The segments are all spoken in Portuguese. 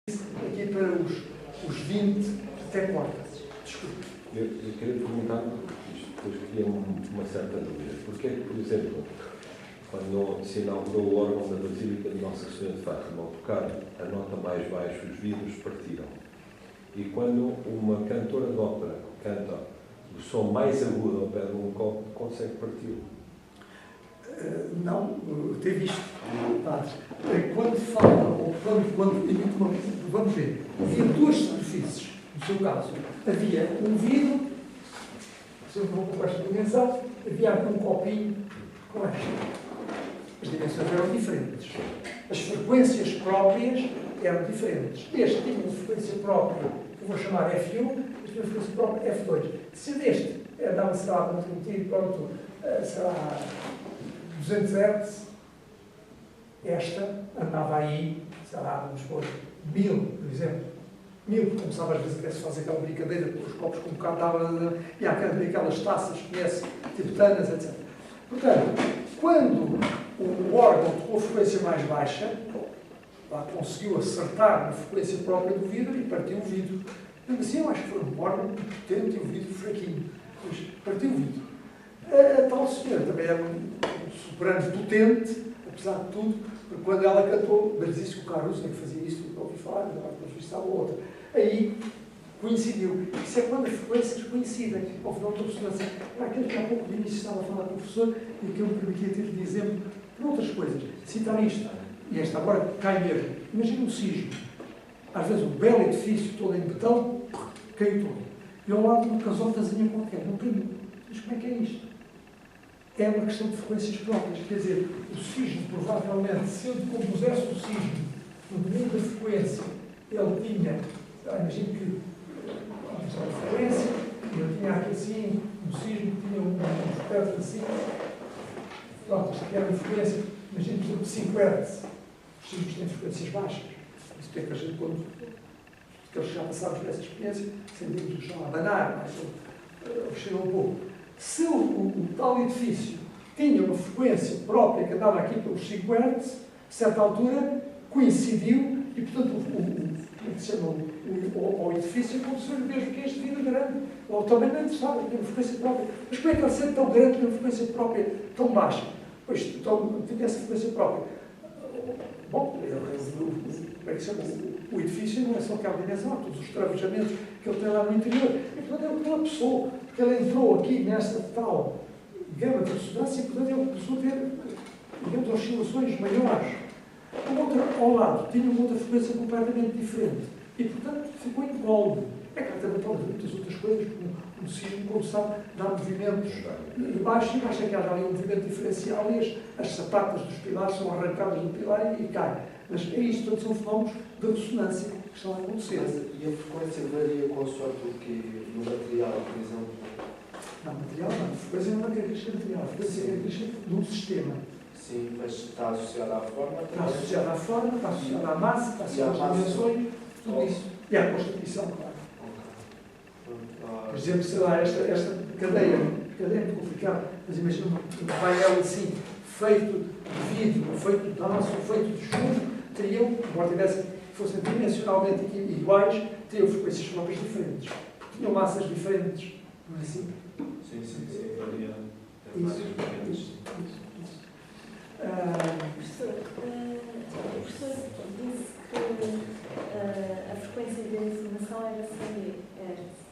aqui para os 20 até 40. Desculpe. Eu queria perguntar, isto depois cria uma certa dúvida. Porque é que, por exemplo, quando se inaugurou o órgão da Basílica de Nossa Senhora de Fátima, ao tocar a nota mais baixa, os vidros partiram. E quando uma cantora de ópera canta o som mais agudo ao pé de um copo, consegue partir? Não, ter visto, padre. Quando fala, ou quando emite uma música, vamos ver, havia duas superfícies, no seu caso. Havia um vidro, se eu não com esta dimensão, havia aqui um copinho com esta. As dimensões eram diferentes. As frequências próprias eram diferentes. Este tinha uma frequência própria, que eu vou chamar F1, este tinha uma frequência própria F2. Se deste andava, sei lá, pronto, sei lá, 200 Hz, esta andava aí, sei lá, vamos pôr 1000, por exemplo. 1000, porque começava às vezes a se fazer aquela brincadeira com os copos com um bocado dava, e há aquelas taças, conhece, tibetanas, etc. Portanto, quando o órgão tocou a frequência mais baixa, lá conseguiu acertar na frequência própria do vidro e partiu o vidro. Então, assim, eu acho que foi um órgão potente e o vidro fraquinho. Mas partiu o vidro. A tal senhora também era um soprano potente, apesar de tudo, porque quando ela cantou, mas disse que o Caruso é que fazia isso, eu ouvi falar, mas depois estava outra. Aí coincidiu. Isso é quando as frequências coincidem. Houve não estou ressonância. Para aquele que há pouco de início estava a falar com o professor e que eu me permitia ter de exemplo por outras coisas. Citar isto. E esta agora cai mesmo. Imagina um sismo. Às vezes um belo edifício todo em betão, caiu todo. E ao lado uma casotazinha qualquer, não caiu. Mas como é que é isto? É uma questão de frequências próprias. Quer dizer, o sismo, provavelmente, se eu compusesse o sismo no domínio da frequência, ele tinha, imagino que a frequência, ele tinha aqui assim, um sismo que tinha um espectro assim, pronto, isto aqui era uma frequência, imagino, por exemplo, 5 Hz. Os sismos têm frequências baixas. Isso tem que a gente, quando eles já passaram por essa experiência, sentimos o chão a abanar, mas chega um pouco. Se o tal edifício tinha uma frequência própria que andava aqui pelos 5 Hz, a certa altura coincidiu e, portanto, como se chama, o edifício aconteceu mesmo que este vidro grande, ou também não interessava, tinha uma frequência própria. Mas como é que ele sendo tão grande tinha uma frequência própria tão baixa? Pois, então, tinha essa frequência própria. Bom, como é que se chama? O edifício não é só aquela dimensão, há todos os travejamentos que ele tem lá no interior. E, portanto, ele colapsou, porque ele entrou aqui nessa tal gama de ressonância e, portanto, ele começou a ter, digamos, oscilações maiores. Ao lado, tinha uma outra frequência completamente diferente. E, portanto, ficou incólume. É que também pode haver muitas outras coisas, como o sismo, como sabe, dá movimentos de baixo e baixa, que há ali um movimento diferencial e as sapatas dos pilares são arrancadas do pilar e caem. Mas é isto, todos são fenómenos de ressonância que estão a acontecer. E a frequência varia consoante o que no material, por exemplo? Não, material não. A frequência não é uma característica material. A frequência é uma característica de um sistema. Sim, mas está associada à forma? Está associada à forma, está associada à massa, está associada às dimensões, tudo isso. E à constituição, claro. Por exemplo, sei lá, esta cadeia é muito complicada, mas imagina um painel assim, feito de vidro, feito de aço, feito de chumbo, teriam, embora fossem dimensionalmente iguais, teriam frequências próprias diferentes. Tinham massas diferentes, não é assim? Sim, varia. Isso. Professor, o professor disse que a frequência da informação era 100 Hz.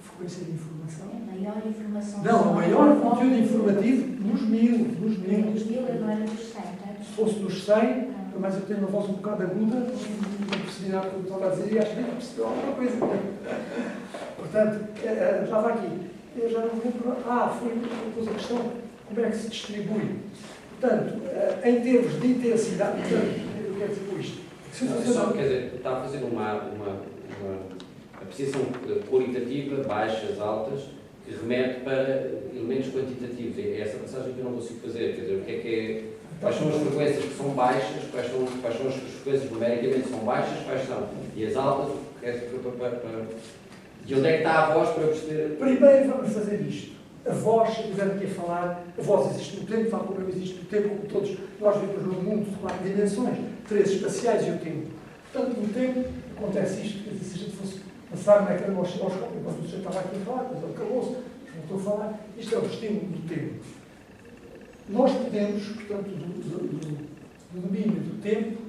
Frequência de informação? É maior informação. Não, o maior conteúdo informativo nos 1000. Nos 1000, não era dos 100, tá? Se fosse dos 100, mas eu tenho uma voz um bocado aguda, não percebi nada que eu estava a dizer e acho que nem percebeu alguma coisa. Portanto, estava aqui. Eu já não lembro. Foi depois a questão como é que se distribui. Portanto, em termos de intensidade, eu quero dizer com isto. Quer dizer, está a fazer uma apreciação qualitativa, baixas, altas, que remete para elementos quantitativos. É essa passagem que eu não consigo fazer. Quer dizer, o que é quais são as frequências que são baixas, quais são as frequências numericamente são baixas, quais são? E as altas, de onde é que está a voz para eu perceber? Primeiro vamos fazer isto. A voz, se estiver aqui a falar, a voz existe no tempo, tal como eu existe no tempo, como todos nós vivemos num mundo de 4 dimensões, 3 espaciais e o tempo. Portanto, no tempo, acontece isto, quer dizer, se a gente fosse passar naquele osciloscópio, enquanto o senhor estava aqui a falar, mas ele calou-se, voltou a falar, isto é o estímulo do tempo. Nós podemos, portanto, do domínio do tempo,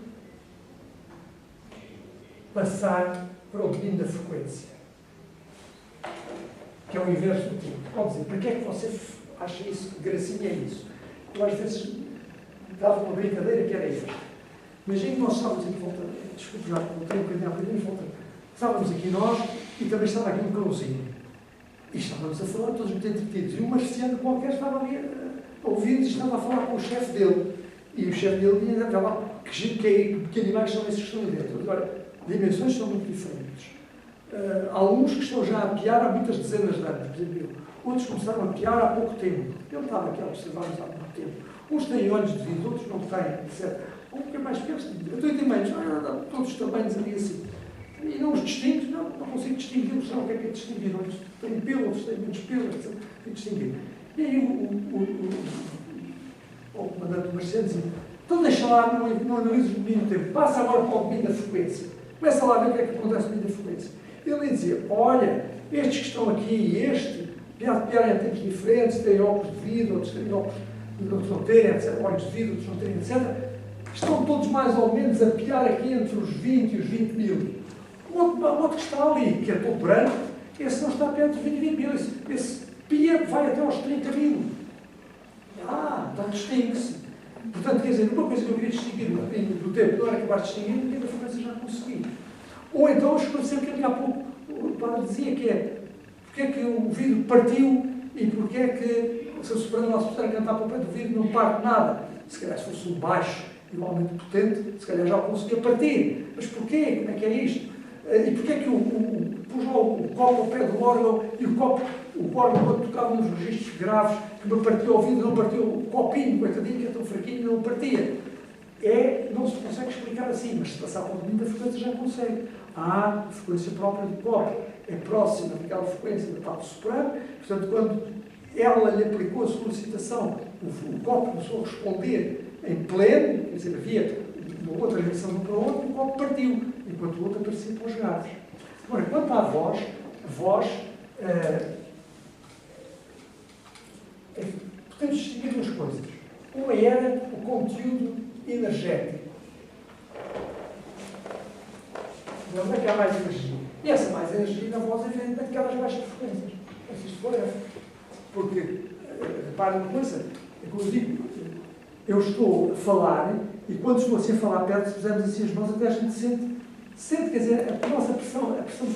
passar para o domínio da frequência, que é o inverso do tempo. Pode dizer, para que é que você acha isso? Que gracinha é isso? Eu às vezes dava uma brincadeira que era esta. Imagina que nós estávamos aqui, desculpe já, voltei um bocadinho à primeira volta. Estávamos aqui nós e também estava aqui um cãozinho. E estávamos a falar, todos muito entretidos. E um marciano qualquer estava ali a ouvir-nos e estava a falar com o chefe dele. E o chefe dele ia até lá, que animais são esses que estão ali dentro. Agora, dimensões são muito diferentes. Há alguns que estão já a piar há muitas dezenas de anos, por exemplo. Outros começaram a piar há pouco tempo. Ele estava aqui a observar-nos há pouco tempo. Uns têm olhos de vidro, outros não têm, etc. Um que é mais pequeno, eu tenho tamanhos, todos os tamanhos ali assim. E não os distingo, não consigo distinguir, não o que é distinguir. Uns têm pelo, outros têm menos pelo, etc. Tem que distinguir. E aí o comandante do Marciano dizia, então deixa lá, não analises o domínio do tempo, passa agora para o domínio da frequência. Começa lá a ver o que é que acontece no domínio da frequência. Ele dizia, olha, estes que estão aqui e este, piarem em tempos diferentes, têm óculos de vidro, outros têm óculos, outros não têm, etc. Olhos de vidro, outros não têm, etc. Estão todos mais ou menos a piar aqui entre os 20 e os 20 mil. O outro que está ali, que é todo branco, esse não está perto dos 20 e 20 mil. Esse pia vai até aos 30 mil. Então distingue-se. Portanto, quer dizer, uma coisa que eu queria distinguir do tempo, não era acabar de distinguir, porque a frequência já consegui. Ou então esclarecer que há pouco o padre dizia que é porque é que o vidro partiu e porque é que se o soprano nosso puder cantar para o pé do vidro não parte nada. Se calhar se fosse um baixo igualmente potente, se calhar já o conseguia partir. Mas porquê? Como é que é isto? E porquê é que pus lá o copo ao pé do órgão e o órgão quando tocava nos registros graves que me partiu o vidro, não partiu o copinho, coitadinho, que é tão fraquinho, não partia. Não se consegue explicar assim, mas se passar para o domínio da frequência já consegue. A frequência própria do copo é próxima daquela frequência da parte soprano, portanto, quando ela lhe aplicou a solicitação, o copo começou a responder em pleno, quer dizer, havia uma outra direção de um para o outro, o copo partiu, enquanto o outro aparecia para os gatos. Agora, quanto à voz, podemos distinguir duas coisas. Uma era o conteúdo energético. De onde é que há mais energia? E essa mais energia na voz é evidente daquelas baixas frequências. Se isto for, porque, reparem uma coisa, é como eu digo, eu estou a falar e quando estou assim a falar perto, se fizermos assim as mãos, até a gente sente, quer dizer, a nossa pressão, a questão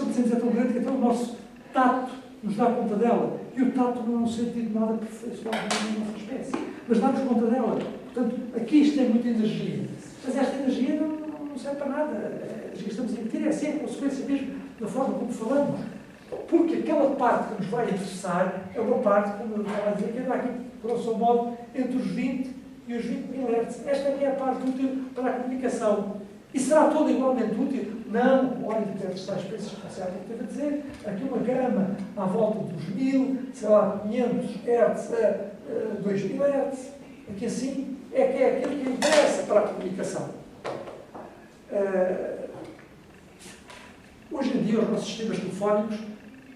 de sentir é tão grande que até o nosso tato nos dá conta dela. E o tato não é um sentido nada perfeiçoado na nossa espécie, mas dá-nos conta dela. Portanto, aqui isto tem muita energia, mas esta energia não serve para nada. A energia que estamos a emitir é assim, a consequência mesmo da forma como falamos. Porque aquela parte que nos vai interessar é uma parte, como eu estava a dizer, que anda aqui, grosso modo, entre os 20 e os 20 mil Hz. Esta é a parte útil para a comunicação. E será toda igualmente útil? Não. Olha, deve estar experiências que você há pouco teve a dizer. Aqui uma gama à volta dos 1000, sei lá, 500 Hz a 2000 Hz. Aqui assim, é que é aquilo que interessa para a comunicação. Hoje em dia, os nossos sistemas telefónicos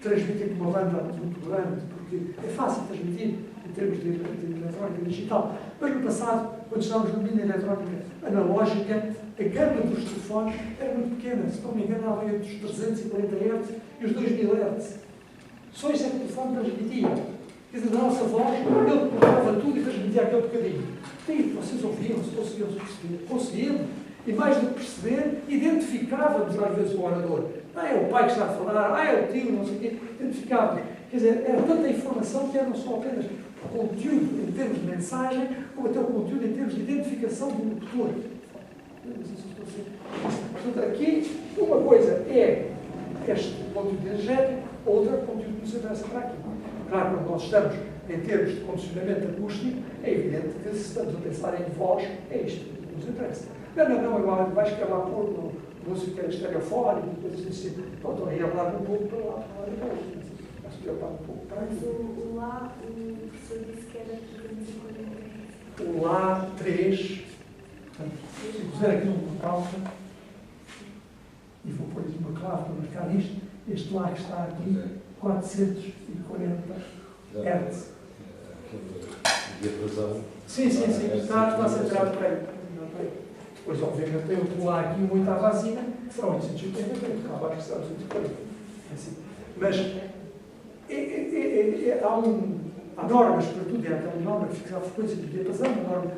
transmitem com uma banda muito grande, porque é fácil transmitir em termos de eletrónica digital. Mas no passado, quando estávamos no domínio da eletrónica analógica, a gama dos telefones era muito pequena. Se não me engano, ela era entre os 340 Hz e os 2000 Hz. Só isso é que o telefone transmitia. Quer dizer, da nossa voz, ele cortava tudo e transmitia aquele bocadinho. E vocês ouviam-se, conseguiam-se perceber? Conseguíamos. E mais do que perceber, identificávamos às vezes o orador. É o pai que está a falar, é o tio, não sei o quê. Identificávamos. Quer dizer, era tanta informação que eram só apenas o conteúdo em termos de mensagem, como até o conteúdo em termos de identificação do locutor. Portanto, aqui, uma coisa é este conteúdo energético, outra conteúdo que nos interessa para aqui. Claro, quando nós estamos em termos de condicionamento acústico, é evidente que se estamos a pensar em voz, é isto que nos interessa. Não, agora vais querer lá pôr música que era estereofónica, coisas desse tipo. Então, estou aí a falar um pouco para lá depois. Vai se preocupar um pouco para Mas o Lá, o professor disse que era 340. o Lá 3, portanto, se puser aqui um pausa, e vou pôr-lhes uma clave para marcar isto, este lag está aqui, 440 Hz. Aquele diapasão. Sim, está centrado para ele. Depois, obviamente, tem outro lá aqui, uma oitava acima, que será 880, cá abaixo que será 840. Assim. Mas há normas para tudo, é aquela norma que fixa a frequência do diapasão, uma norma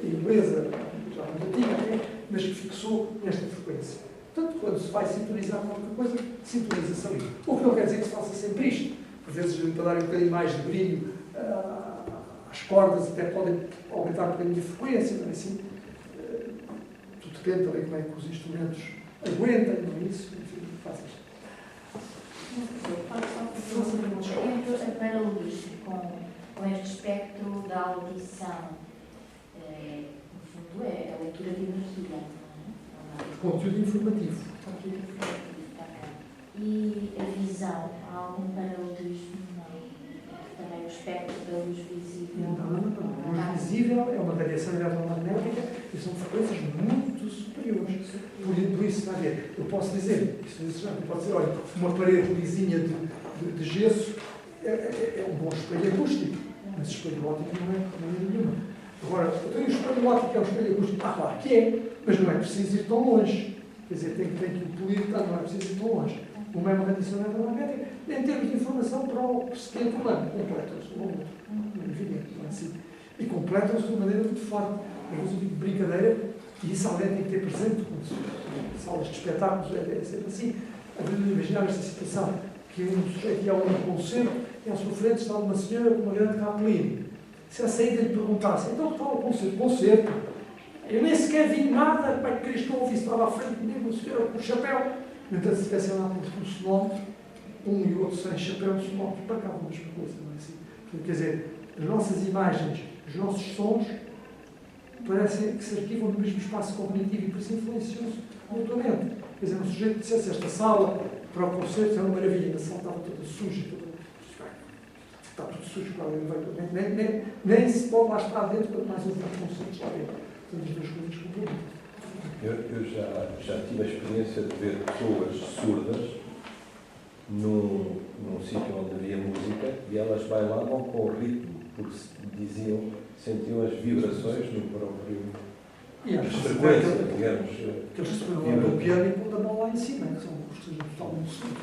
inglesa, já muito antiga, mas que fixou esta frequência. Portanto, quando se vai sintonizar com qualquer coisa, sintoniza-se ali. O que não quer dizer que se faça sempre isto. Por vezes, para dar um bocadinho mais de brilho às cordas, até podem aumentar um bocadinho a frequência, não é assim? Tudo depende também como é que os instrumentos aguentam, não é isso? Enfim, faz isto. Entre a paralisia com este espectro da audição, no fundo é a leitura de energia, não é? Conteúdo informativo. Conteúdo informativo, tá bem. E a visão, há algum paralelismo? Também o espectro da luz visível? Não. A luz visível é uma radiação eletromagnética e são frequências muito superiores. Por isso, está a ver, eu posso dizer, eu posso dizer, olha, uma parede lisinha de gesso é um bom espelho acústico, mas espelho óptico não é nenhuma. Agora, eu tenho o espelho óptico, é um espelho acústico, claro que é, mas não é preciso ir tão longe. Quer dizer, tem que o polir, não é preciso ir tão longe. Uma é uma radiação eletromagnética, em termos de informação para o seguinte humano, completam-se um ao outro. É evidente, não é assim? E completam-se de uma maneira muito forte. Às vezes eu digo brincadeira, e isso alguém tem que ter presente, com salas de espetáculos, é sempre assim. Às vezes imaginar esta situação, que um sujeito ia a um concerto, e à sua frente está uma senhora com uma grande capeline. Se a saída lhe perguntasse, então que está o concerto? Concerto. Eu nem sequer vi nada, pai de Cristo, não ouvi, estava à frente comigo, o senhor com o chapéu. No entanto, se tivessem lá com um sonómetro, um e outro sem chapéu, um sonómetro para cá, uma mesma coisa, não é assim? Portanto, quer dizer, as nossas imagens, os nossos sons, parecem que se arquivam no mesmo espaço cognitivo e por isso influenciam-se mutuamente. Quer dizer, um sujeito dissesse esta sala para o concerto era uma maravilha, a sala estava toda suja, está tudo sujo, nem se pode lá estar dentro, quanto mais ouvir concertos lá dentro. Portanto, as duas coisas complementam. Eu já tive a experiência de ver pessoas surdas num sítio onde havia música e elas bailavam com o ritmo, porque diziam, sentiam as vibrações no próprio frequência, digamos. Que eles receberam lá do piano e pôr a mão lá em cima, que são os que totalmente surdos.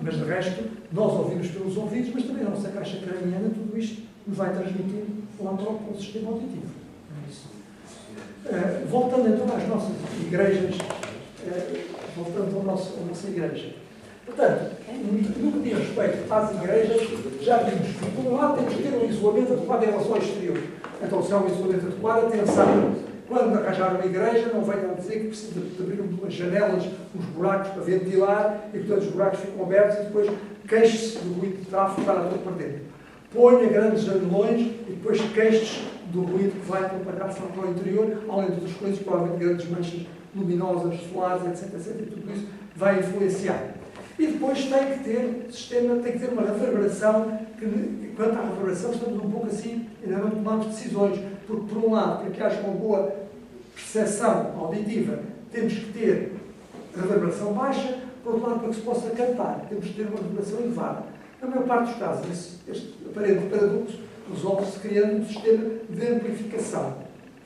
Mas de resto, nós ouvimos pelos ouvidos, mas também a nossa caixa craniana, tudo isto nos vai transmitir lá para o sistema auditivo. Voltando então às nossas igrejas, voltando à nossa igreja. Portanto, no que diz respeito às igrejas, já vimos que, por um lado, temos que ter um isolamento adequado em relação ao exterior. Então, se há um isolamento adequado, atenção, quando arranjar uma igreja, não venham a dizer que precisa de abrir umas janelas, uns buracos para ventilar, e portanto os buracos ficam abertos, e depois queixe-se do ruído de tráfego para a para dentro. Ponha grandes janelões e depois queixes do ruído que vai propagar-se lá para o interior, além de outras coisas, provavelmente grandes manchas luminosas, solares, etc, e tudo isso vai influenciar. E depois tem que ter sistema, tem que ter uma reverberação, que quanto à reverberação estamos um pouco assim, ainda não tomamos decisões, porque por um lado, para que haja uma boa percepção auditiva, temos que ter reverberação baixa, por outro lado, para que se possa cantar, temos que ter uma reverberação elevada. Na maior parte dos casos, este aparente paradoxo resolve-se criando um sistema de amplificação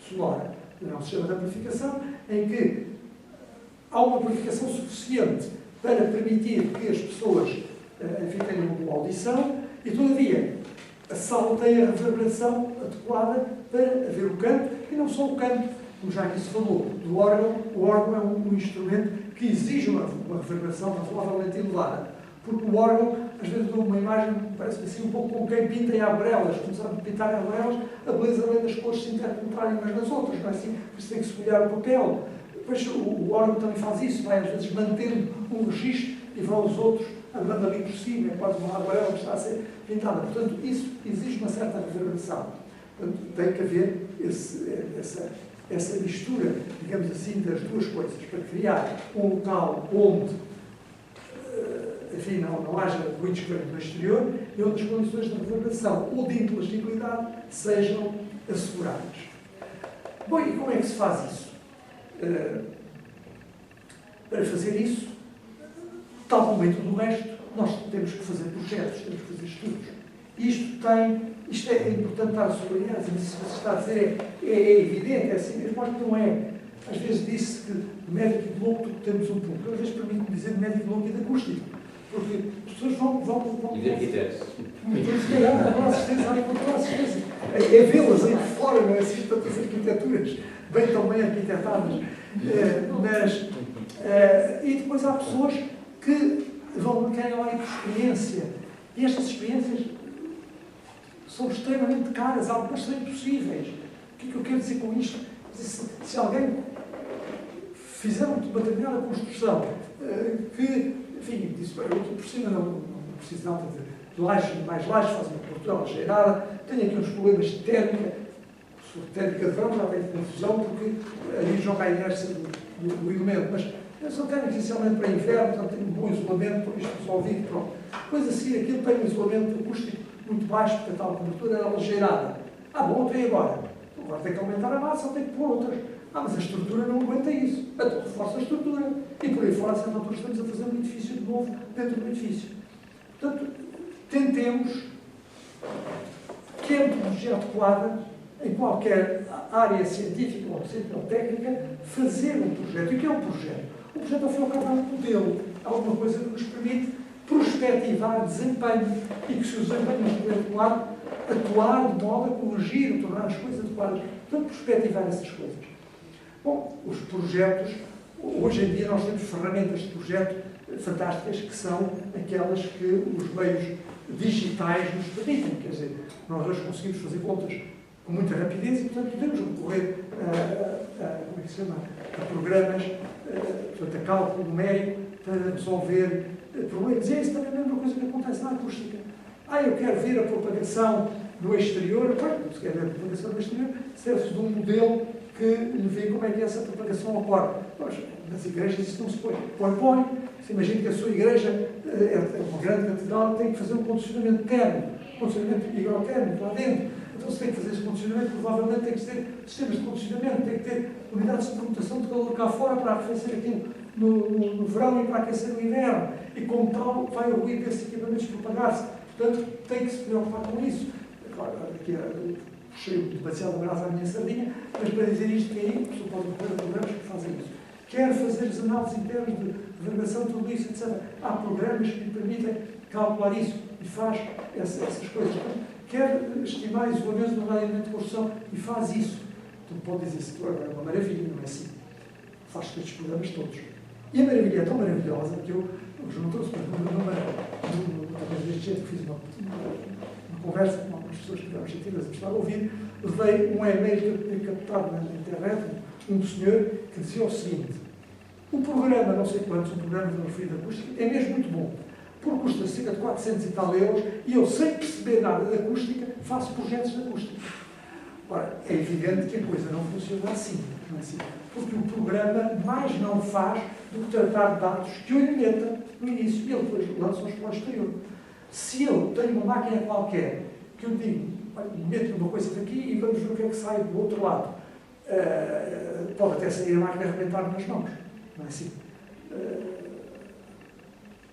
sonora. É um sistema de amplificação em que há uma amplificação suficiente para permitir que as pessoas tenham uma boa audição e, todavia, a sala tem a reverberação adequada para haver o canto, e não só o canto, como já aqui se falou, do órgão. O órgão é um instrumento que exige uma reverberação razoavelmente elevada, porque o órgão, às vezes, dá uma imagem, parece assim, um pouco como quem pinta em arbrelas, começar a pintar em arbrelas, a beleza além das cores se interpenetrarem umas nas outras, não é assim? Por isso tem que se folhear o papel. Depois o órgão também faz isso, vai às vezes mantendo um registro e vão os outros andando ali por cima, é quase uma arbarela que está a ser pintada. Portanto, isso exige uma certa reverberação. Portanto, tem que haver essa mistura, digamos assim, das duas coisas, para criar um local onde, enfim, não haja ruídos no exterior e onde as condições de reverberação ou de inteligibilidade sejam asseguradas. Bom, e como é que se faz isso? Para fazer isso, tal como em tudo o resto, nós temos que fazer projetos, temos que fazer estudos. Isto é importante estar a sublinhar, mas isso que se está a dizer é evidente, é assim mesmo, mas não é. Às vezes disse que de médico e de louco temos um pouco. Às vezes permite-me dizer de médico e de louco e de acústico. Porque as pessoas vão E de arquitetos. então, se calhar, a nossa assistência, a assistência. É vê-las aí de fora, não é assim, tantas arquiteturas, bem tão bem arquitetadas. E depois há pessoas que querem lá ir por experiência. E estas experiências são extremamente caras, algumas são impossíveis. O que é que eu quero dizer com isto? Se alguém fizer uma determinada construção que, enfim, disse, eu por cima não preciso nada de laje, mais laje, faz uma cobertura algeirada, tenho aqui uns problemas de térmica, se for térmica de verão já tem confusão, porque ali joga a inércia do elemento, mas eu só tenho essencialmente para inverno, portanto tenho um bom isolamento, por isto resolvido, pronto. Depois a seguir aquilo tem um isolamento acústico muito baixo, porque a tal cobertura era algeirada. Bom, tem agora. Agora tem que aumentar a massa, tem que pôr outras. Mas a estrutura não aguenta isso. Então reforça a estrutura. E por aí fora, a certa altura, estamos a fazer um edifício de novo dentro do edifício. Portanto, tentemos que a metodologia adequada, em qualquer área científica ou técnica, fazer um projeto. E o que é um projeto? O projeto, ao fim e ao cabo, é um modelo. Alguma coisa que nos permite prospectivar desempenho e que, se o desempenho não estiver adequado, atuar de modo a corrigir, tornar as coisas adequadas. Portanto, prospectivar essas coisas. Bom, os projetos, hoje em dia nós temos ferramentas de projeto fantásticas que são aquelas que os meios digitais nos permitem. Quer dizer, nós hoje conseguimos fazer contas com muita rapidez e, portanto, podemos recorrer como é que se chama? A programas, portanto, a cálculo numérico para resolver problemas. E é isso também a mesma coisa que acontece na acústica. Eu quero ver a propagação no exterior. Se quer ver a propagação no exterior, serve-se de um modelo que lhe vê como é que essa propagação ocorre. Nas igrejas isso não se põe. Põe. Se imagina que a sua igreja é uma grande catedral, tem que fazer um condicionamento térmico, um condicionamento higrotérmico lá dentro. Então, se tem que fazer esse condicionamento, provavelmente tem que ter sistemas de condicionamento, tem que ter unidades de permutação de calor cá fora para arrefecer aquilo no verão e para aquecer no inverno. E, como tal, vai o ruído desses equipamentos propagar-se. Portanto, tem que se preocupar com isso. Claro, aqui puxei demasiado a brasa à minha sardinha, mas para dizer isto que aí, você pode recorrer a programas que fazem isso. Quer fazer as análises internas de vergação, tudo isso, etc. Há programas que lhe permitem calcular isso e faz essas coisas. Quer estimar isolamento no radiamento de construção e faz isso. Tu pode dizer que agora é uma maravilha, não é assim? Faz estes programas todos. E a maravilha é tão maravilhosa que eu não trouxe para talvez deste jeito que fiz uma conversa com algumas pessoas que estiveram sentidas a estar a ouvir, levei um e-mail captado na internet, um senhor que dizia o seguinte: o programa, não sei quantos, um programa de energia acústica, é mesmo muito bom, porque custa cerca de 400 e tal euros, e eu, sem perceber nada de acústica, faço projetos de acústica. Ora, é evidente que a coisa não funciona assim, não é assim? Porque o programa mais não faz do que tratar de dados que eu lhe meta no início e ele depois lança-os para o exterior. Se eu tenho uma máquina qualquer que eu digo, meto uma coisa daqui e vamos ver o que é que sai do outro lado, pode até sair a máquina a arrebentar nas mãos, não é assim?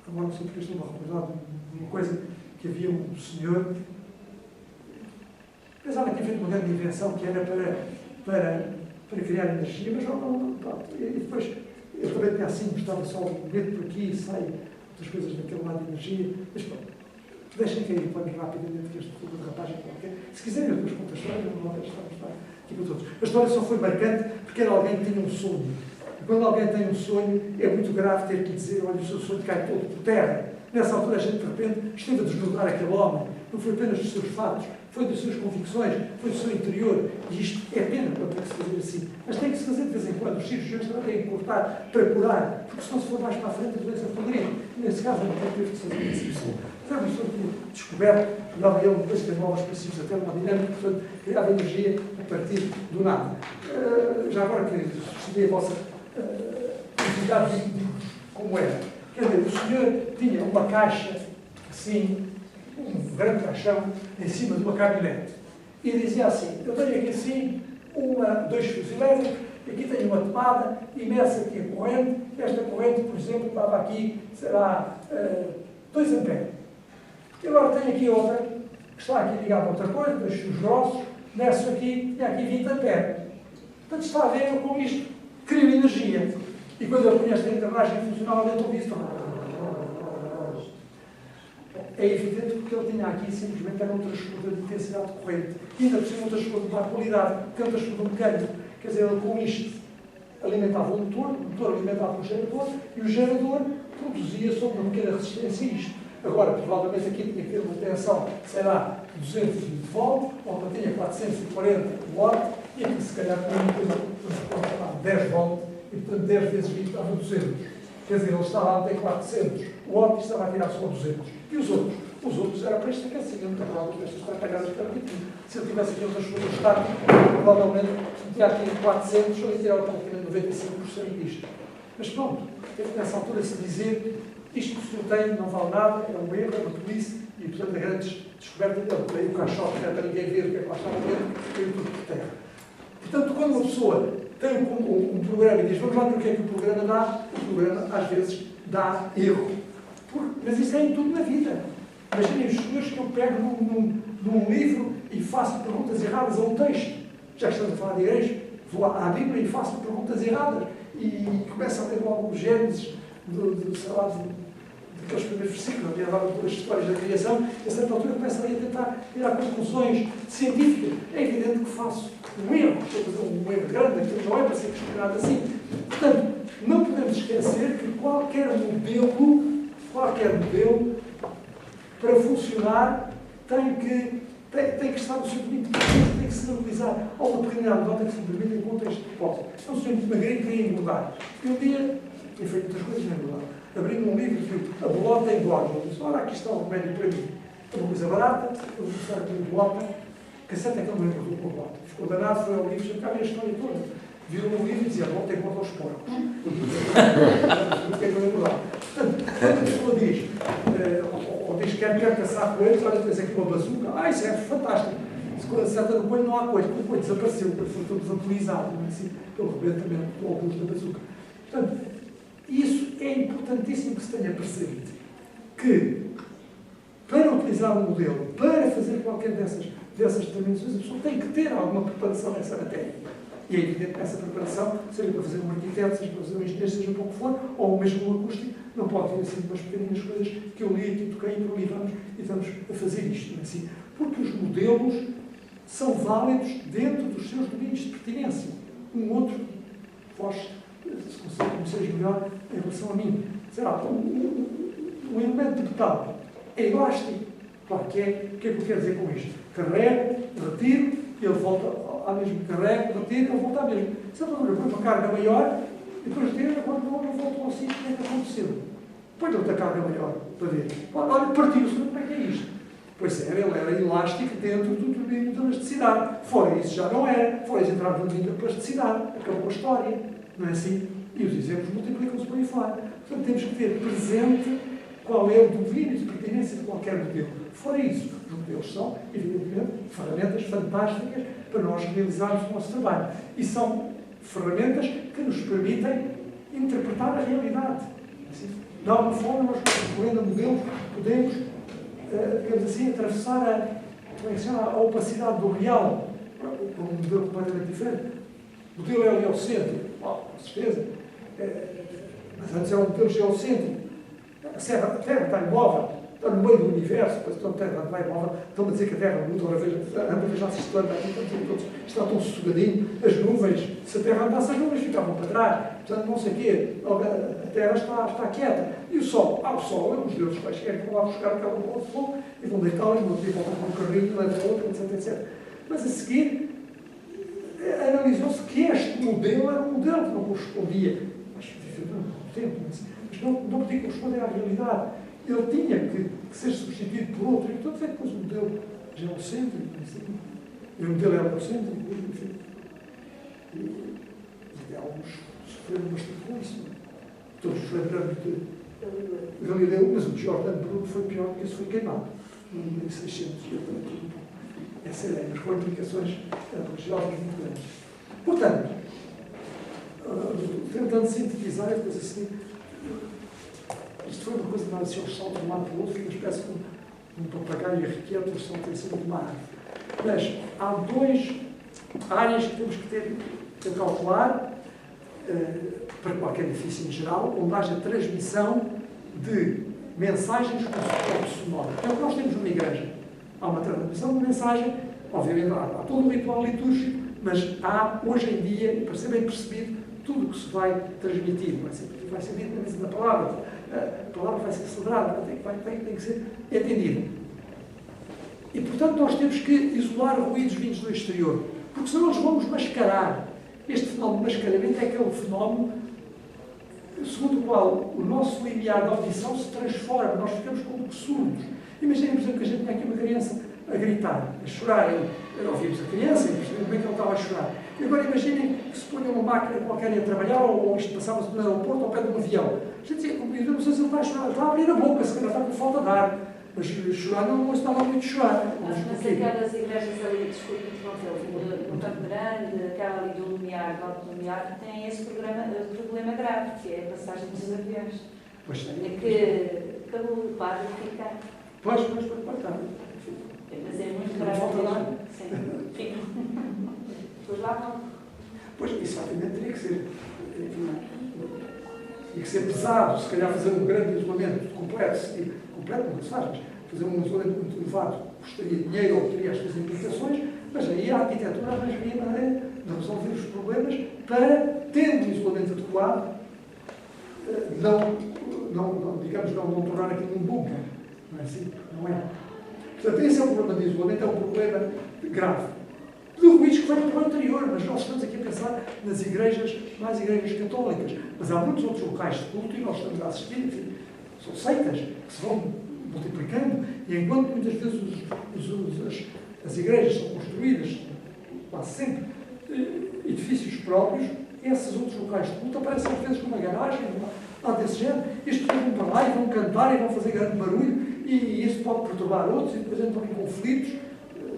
Agora não sei porque estou a recordar de uma coisa que havia um senhor pensava que tinha feito uma grande invenção que era para criar energia, mas não, e depois eu também tinha assim, gostava só de meter por aqui e sai outras coisas daquele lado de energia, mas pronto, deixem cair o plano rapidamente que este rapaz é qualquer. Se quiserem, eu depois conto a história, não vou estar aqui com todos. A história só foi marcante porque era alguém que tinha um sonho. E quando alguém tem um sonho, é muito grave ter que dizer, olha, o seu sonho cai todo por terra. Nessa altura, a gente, de repente, esteve a desnudar aquele homem. Não foi apenas dos seus fatos, foi das suas convicções, foi do seu interior. E isto é pena quando tem que se fazer assim. Mas tem que se fazer de vez em quando. Os cirurgiões também têm que cortar para curar, porque senão, se for mais para a frente, a doença progride. Nesse caso, não teve que se fazer assim. Foi uma pessoa que descoberto, dava ele depois que novos princípios da termodinâmica, portanto, criava energia a partir do nada. Já agora que suscitei a vossa atividade de como era. Quer dizer, o senhor tinha uma caixa, assim, um grande caixão, em cima de uma caminhonete. E dizia assim, eu tenho aqui assim dois fios elétricos, aqui tenho uma tomada e meço aqui a corrente. Esta corrente, por exemplo, estava aqui, será 2 amperes. E agora tenho aqui outra, que está aqui ligada a outra coisa, 2 fios grossos, meço aqui, tinha aqui 20 amperes. Portanto, está a ver com isto, crio energia. E quando eu ponho esta engrenagem funcional dentro do visto, é evidente que o que ele tinha aqui simplesmente era um transformador de intensidade de corrente. E ainda por cima um transformador de má qualidade, que é um transformador mecânico. Quer dizer, ele com isto alimentava o motor alimentava o gerador, e o gerador produzia sob uma pequena resistência a isto. Agora, provavelmente aqui tinha que ter uma tensão, será 220 volt, ou uma tinha 440 watt, e aqui se calhar tinha 10 volt, e portanto 10 vezes 20 dava 200. Quer dizer, ele estava a ter 400 watt e estava a tirar só 200. E os outros? Os outros eram para este aquecimento, provavelmente estas trapalhadas que aqui. Se ele tivesse aqui um transformador estático, provavelmente tinha aqui 400, ou ia tirar praticamente 95% disto. Mas pronto, teve nessa altura se dizer isto que o senhor tem não vale nada, é um erro, é uma tolice, e portanto a grande descoberta dele, daí o caixote, que era para ninguém ver o que é que lá estava dentro, veio tudo por terra. Portanto, quando uma pessoa tem um programa e diz, vamos lá ver o que é que o programa dá, o programa às vezes dá erro. Mas isso é em tudo na vida. Imaginem os senhores que eu pego num livro e faço perguntas erradas a um texto. Já que estamos a falar de igreja, vou à Bíblia e faço perguntas erradas. E começo a ler logo os Gênesis, daqueles primeiros versículos, onde andava todas as histórias da criação, e a certa altura começo a tentar tirar conclusões científicas. É evidente que faço um erro, estou a fazer um erro grande, aquilo não é para ser questionado assim. Portanto, não podemos esquecer que qualquer modelo, para funcionar, tem que estar no seu limite, tem que se analisar. Há uma pequena nota que se permite em contexto de propósito. É um senhor muito magrinho que queria engordar. E um dia, tem feito muitas coisas, não engordar. Abrindo um livro que a bolota engorda. Ele disse, ora, aqui está o remédio para mim. É uma coisa barata, eu vou começar a comer bolota. Que certo é que ele não engordou com a bolota. Ficou danado, foi ao livro, já cá a história toda. Viram no livro e dizia, bolota engorda aos porcos. Não tem que engordar. Portanto, quando a pessoa diz, ou diz que quer caçar coelhos, olha, tens aqui uma bazuca, isso é fantástico. Se quando acerta no coelho não há coelho, o coelho desapareceu, porque foi todo vampirizado, não é assim, pelo rebentamento do óculos da bazuca. Portanto, isso é importantíssimo que se tenha percebido, que para utilizar um modelo, para fazer qualquer dessas determinações, a pessoa tem que ter alguma preparação nessa matéria. E é evidente que essa preparação, seja para fazer um arquiteto, seja para fazer um engenheiro, seja um pouco que for, ou mesmo um acústico, não pode vir assim de umas pequeninas coisas que eu li, que toquei e por ali vamos a fazer isto. Não é assim? Porque os modelos são válidos dentro dos seus domínios de pertinência. Um outro, vós, se conseguir conhecer melhor em relação a mim, será um elemento de metal é elástico. Claro que é. O que é que eu quero dizer com isto? Carrego, retiro, ele volta à mesma. Carrego, retiro, ele volta à mesma. Se eu põe uma carga maior, e depois dele, quando não volto ao sítio, o que é que aconteceu? Põe outra carga maior para ver. Olha, partiu-se, como é que é isto? Pois é, ele era elástico dentro do domínio da elasticidade. Fora isso já não era. Fora isso entrar no domínio da plasticidade. Acabou a história. Não é assim? E os exemplos multiplicam-se por aí fora. Portanto, temos que ter presente qual é o domínio de pertinência de qualquer modelo. Fora isso, os modelos são, evidentemente, ferramentas fantásticas para nós realizarmos o nosso trabalho. E são ferramentas que nos permitem interpretar a realidade. De alguma forma, nós, recorrendo a modelos, podemos, digamos assim, atravessar a opacidade do real para um modelo completamente diferente. O modelo é heliocêntrico, com certeza, mas antes era um modelo geocêntrico. A Terra está imóvel, está no meio do universo, depois a Terra não é imóvel, estão a dizer que a Terra muda, ora veja se isto anda aqui, todos está tão sossegadinho, as nuvens, se a Terra andasse, as nuvens ficavam para trás, portanto, não sei o quê, a Terra está quieta. E o Sol? O Sol, os deuses quaisquer que vão lá buscar aquela bola de fogo e vão deitá-la e vão voltar com um carrinho, leva outro, etc. Mas a seguir, analisou-se que este modelo era um modelo que não correspondia, mas viveu muito tempo, mas não podia corresponder à realidade. Ele tinha que ser substituído por outro, e portanto, depois o modelo geocêntrico, e o modelo heliocêntrico, enfim. E alguns sofreram bastante com isso. Todos lembramos de Galileu, mas o de Giordano Bruno foi pior porque isso foi queimado. Em 1600. Essa é as complicações religiosas muito grandes. Portanto, tentando sintetizar, é coisa assim, isto foi uma coisa que nasceu ao salto de um lado para o outro, uma espécie de um papagaio irrequieto, o som tem sido de uma árvore. Mas há duas áreas que temos que ter que calcular para qualquer edifício em geral, onde haja transmissão de mensagens com suporte sonoro. É o que nós temos numa igreja. Há uma transmissão de mensagem, obviamente há todo um ritual litúrgico, mas há, hoje em dia, para ser bem percebido, tudo o que se vai transmitir. Vai ser dito na palavra. A palavra vai ser celebrada, tem que ser entendida. E, portanto, nós temos que isolar ruídos vindos do exterior, porque senão eles vão nos mascarar. Este fenómeno de mascaramento é aquele fenómeno segundo o qual o nosso limiar de audição se transforma, nós ficamos como surdos. Imaginem, por exemplo, que a gente tem aqui uma criança a gritar, a chorar. Ouvimos a criança e percebemos como é que ele estava a chorar. E agora imaginem que se ponha uma máquina qualquer a trabalhar, ou isto passava-se no aeroporto, ao pé de um avião. A gente dizia, não sei se ele está a chorar, ele está a abrir a boca, se calhar está com falta de ar. Mas chorar não está lá muito chorar. Mas aquelas igrejas ali, desculpe, no Campo Grande, aquela ali do Lumiar, do Alto Lumiar, tem esse problema grave, que é a passagem dos aviões. Pois tem. É que pelo padre fica. Pois, está. Mas é muito Não grave. falta lá. Sim, fica. Depois lá vão. Pois, isso obviamente teria que ser. Teria que ser pesado, se calhar fazer um grande isolamento completo não se faz, mas fazer um isolamento muito elevado custaria dinheiro ou teria as suas implicações, mas aí a arquitetura arranjaria maneira de resolver os problemas para, tendo um isolamento adequado, não tornar aquilo um bunker. Não é assim? Não é. Portanto, esse é o problema de isolamento, é um problema grave. De ruídos que vêm para o interior, mas nós estamos aqui a pensar nas igrejas, mais igrejas católicas, mas há muitos outros locais de culto e nós estamos a assistir, enfim, são seitas que se vão multiplicando e enquanto muitas vezes as igrejas são construídas, quase sempre, edifícios próprios, esses outros locais de culto aparecem às vezes numa garagem, nada desse género. Estes vão para lá e vão cantar e vão fazer grande barulho e isso pode perturbar outros e depois entram em conflitos.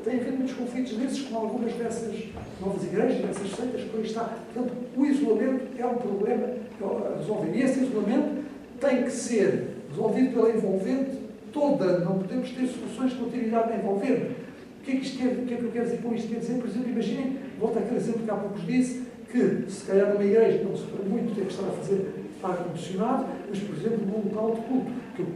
Tem havido muitos conflitos desses com algumas dessas novas igrejas, dessas seitas, que aí está. Portanto, o isolamento é um problema a resolver. E esse isolamento tem que ser resolvido pela envolvente toda. Não podemos ter soluções de continuidade na envolvente. O que é que eu quero dizer com isto? Quer dizer, por exemplo, imaginem, volto àquele exemplo que há pouco disse, que se calhar numa igreja não se para muito ter que estar a fazer ar-condicionado, mas, por exemplo, num local de culto, que eu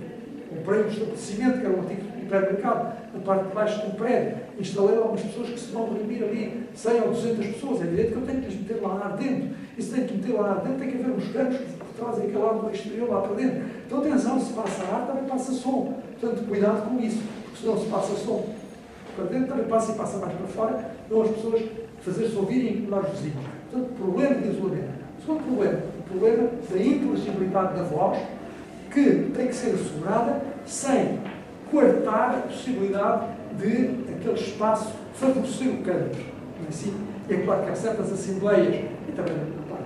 comprei um estabelecimento, que era um antigo hipermercado, na parte de baixo do prédio, instalei lá umas pessoas que se vão reunir ali 100 ou 200 pessoas. É evidente que eu tenho que lhes meter lá ar dentro. E se tenho que meter lá ar dentro, tem que haver uns canos que trazem aquele ar do exterior lá para dentro. Então, atenção, se passa ar, também passa som. Portanto, cuidado com isso, porque se não se passa som para dentro, também passa e passa mais para fora, então as pessoas fazer-se ouvir e incomodar os vizinhos. Portanto, problema de isolamento. O segundo problema, o problema da inteligibilidade da voz, que tem que ser assegurada sem coartar a possibilidade de aquele espaço favorecer o canto. Não é assim? É claro que há certas assembleias, e também na parte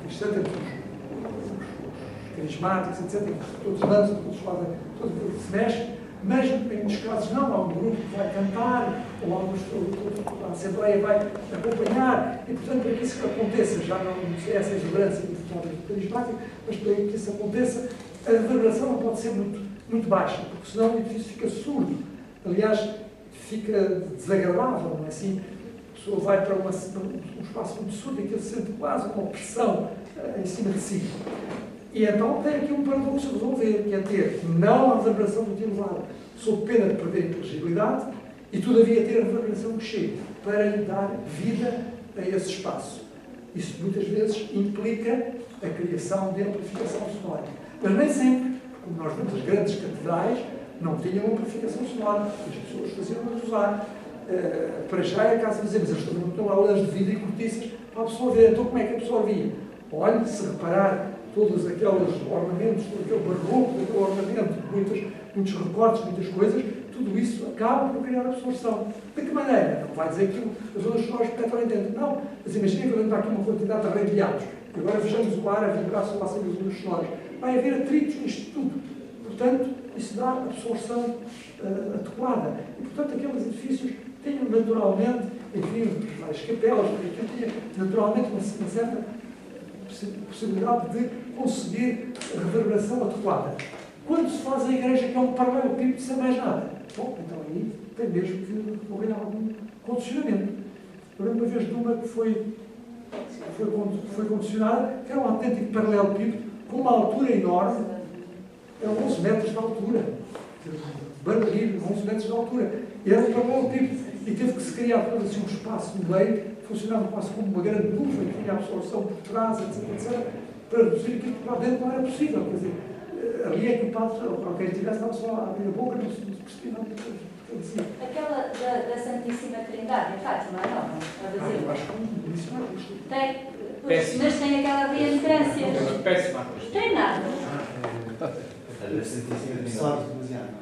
cristã, temos os carismáticos, etc., todos dançam, todos fazem, tudo aquilo que se mexe, mas em muitos casos não, há um grupo que vai cantar, ou a Assembleia vai acompanhar, e portanto para que isso aconteça, já não sei essa exuberância do carismático, mas para que isso aconteça, a reverberação não pode ser muito baixa, porque senão o edifício fica surdo. Aliás, fica desagradável, não é assim? A pessoa vai para um espaço muito surdo e aquilo sente quase uma pressão em cima de si. E então tem aqui um paradoxo a resolver, que é ter não a reverberação muito elevada, sob pena de perder a inteligibilidade, e todavia ter a reverberação que chega para lhe dar vida a esse espaço. Isso muitas vezes implica a criação de amplificação sonora. Mas nem sempre, como nós vemos, as grandes catedrais não tinham amplificação sonora, as pessoas faziam-nas usar. Para já é caso de dizer, mas eles também não tinham aulas de vidro e cortiças para absorver. Então como é que absorvia? Olhe, se reparar todos aqueles ornamentos, todo aquele barroco, aquele ornamento, muitos recortes, muitas coisas, tudo isso acaba por criar absorção. De que maneira? Não vai dizer que as ondas sonoras perpetuam dentro. Não. Mas imaginem que eu entro aqui uma quantidade de arrepiados. E agora fechamos o ar a vibrar sobre as ondas sonoras. Vai haver atritos nisto tudo. Portanto, isso dá absorção adequada. E, portanto, aqueles edifícios tinham naturalmente, enfim, várias capelas, porque aquilo tinha naturalmente uma certa possibilidade de conseguir a reverberação adequada. Quando se faz a igreja, que é um paralelepípedo sem mais nada, bom, então aí tem mesmo que ouvir algum condicionamento. Eu lembro uma vez de uma que foi condicionada, que era um autêntico paralelepípedo, com uma altura enorme, eram 11 metros de altura. Barril, 11 metros de altura. E era um paralelepípedo. E teve que se criar todo assim um espaço no meio, funcionava quase como uma grande nuvem, que tinha absorção por trás, etc., para reduzir aquilo que lá dentro não era possível. Quer dizer, ali é que o padre, ou quem estivesse, estava só a abrir a boca, não se percebia nada do que dizia. Aquela da Santíssima Trindade, em Fátima, não? Eu acho que é um belíssimo artista. Tem, pois, mas tem aquela reentrância. Péssima. Tem nada.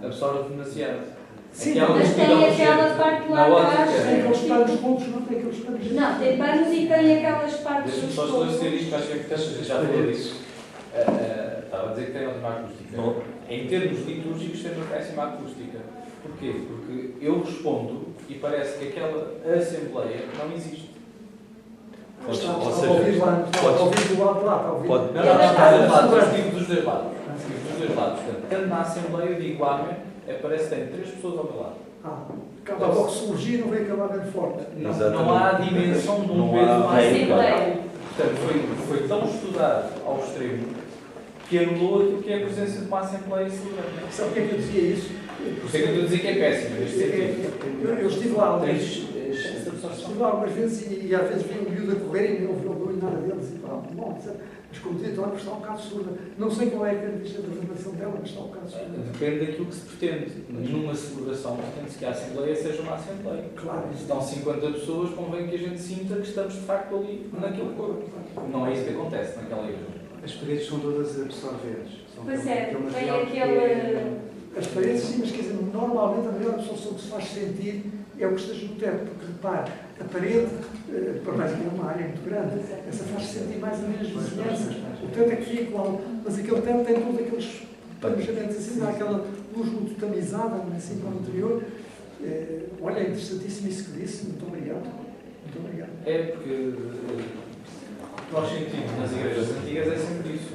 Absorve demasiado. Sim, Mas tem aquela parte lá atrás. tem aqueles panos juntos, não tem aqueles panos juntos. Não, tem panos e tem aquelas partes Deixa-me só esclarecer isto, acho que é importante, a gente já falou disso. Estava a dizer que tem ótima acústica. Bom. Em termos litúrgicos, tem uma péssima acústica. Porquê? Porque eu respondo e parece que aquela assembleia não existe. Está a ouvir lá, está a ouvir do lado de lá, está a ouvir. Pode- Não, estive dos dois lados. Estive dos dois lados. Portanto, tanto na assembleia, eu digo amém, parece que tem 3 pessoas ao meu lado. Acaba logo que surgir, não vai acabar bem forte. Não há a dimensão de um Não peso há na assembleia. assembleia. Portanto, foi tão estudado ao extremo que anulou aquilo que é a presença de uma assembleia celebrante. Sabe o que é que eu dizia isso? Por isso é que eu estou a dizer que é péssimo, neste sentido. Eu estive lá algumas Tens excesso de absorção. estive lá algumas vezes e às vezes vi um miúdo a correr e não ouviu nada deles e pá, bom, mas como dizia, então está um bocado surda. Não sei qual é a característica da formação dela, mas está um bocado surda. Depende daquilo que se pretende. Numa celebração, pretende-se que a Assembleia seja uma Assembleia. Claro, Se estão 50 pessoas, convém que a gente sinta que estamos de facto ali naquele corpo. Não é isso que acontece naquela igreja. As paredes são todas absorventes. Pois é, um tem material que aquele. as paredes sim, mas quer dizer, normalmente a maior absorção que se faz sentir é o que esteja no teto, porque repare, a parede, por mais que é uma área muito grande, essa faz sentir mais ou menos vizinhanças. O teto é que fica igual, mas aquele teto tem todos aqueles planejamentos assim, dá aquela luz muito tamizada, assim para o interior. Olha, é interessantíssimo isso que disse, muito obrigado. Muito obrigado. É porque nós sentimos nas igrejas antigas é sempre isso.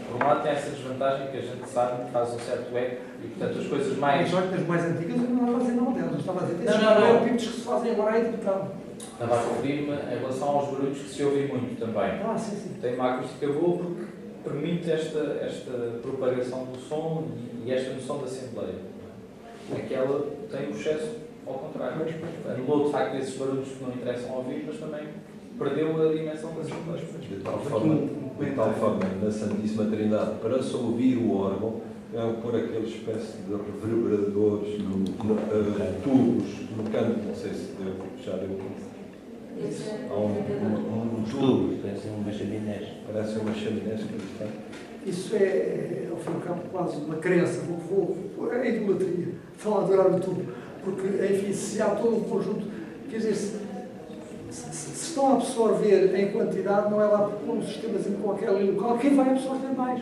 Por um lado tem essa desvantagem que a gente sabe que faz um certo eco e portanto as coisas mais... Mas olha, as mais antigas eu não estava a dizer não delas, eu estava a dizer desses Não. paralelepípedos que se fazem agora aí de botão. Estava a referir-me em relação aos barulhos que se ouvem muito também. Sim. Tem uma acústica boa porque permite esta propagação do som e esta noção da Assembleia. Aquela tem o excesso ao contrário. Anulou de facto esses barulhos que não interessam ouvir, mas também perdeu a dimensão da Assembleia. De tal forma, na Santíssima Trindade, para se ouvir o órgão, é pôr aquela espécie de reverberadores, tubos no canto, não sei se deu, já deu. Há um tubo, parece uma chaminés. Parece uma chaminés que está. Isso é, ao fim e ao cabo, quase uma crença, é idolatria, falar de adorar o tubo, porque, enfim, se há todo um conjunto, quer dizer, se estão a absorver em quantidade, não é lá por um sistema em qualquer local, quem vai absorver mais?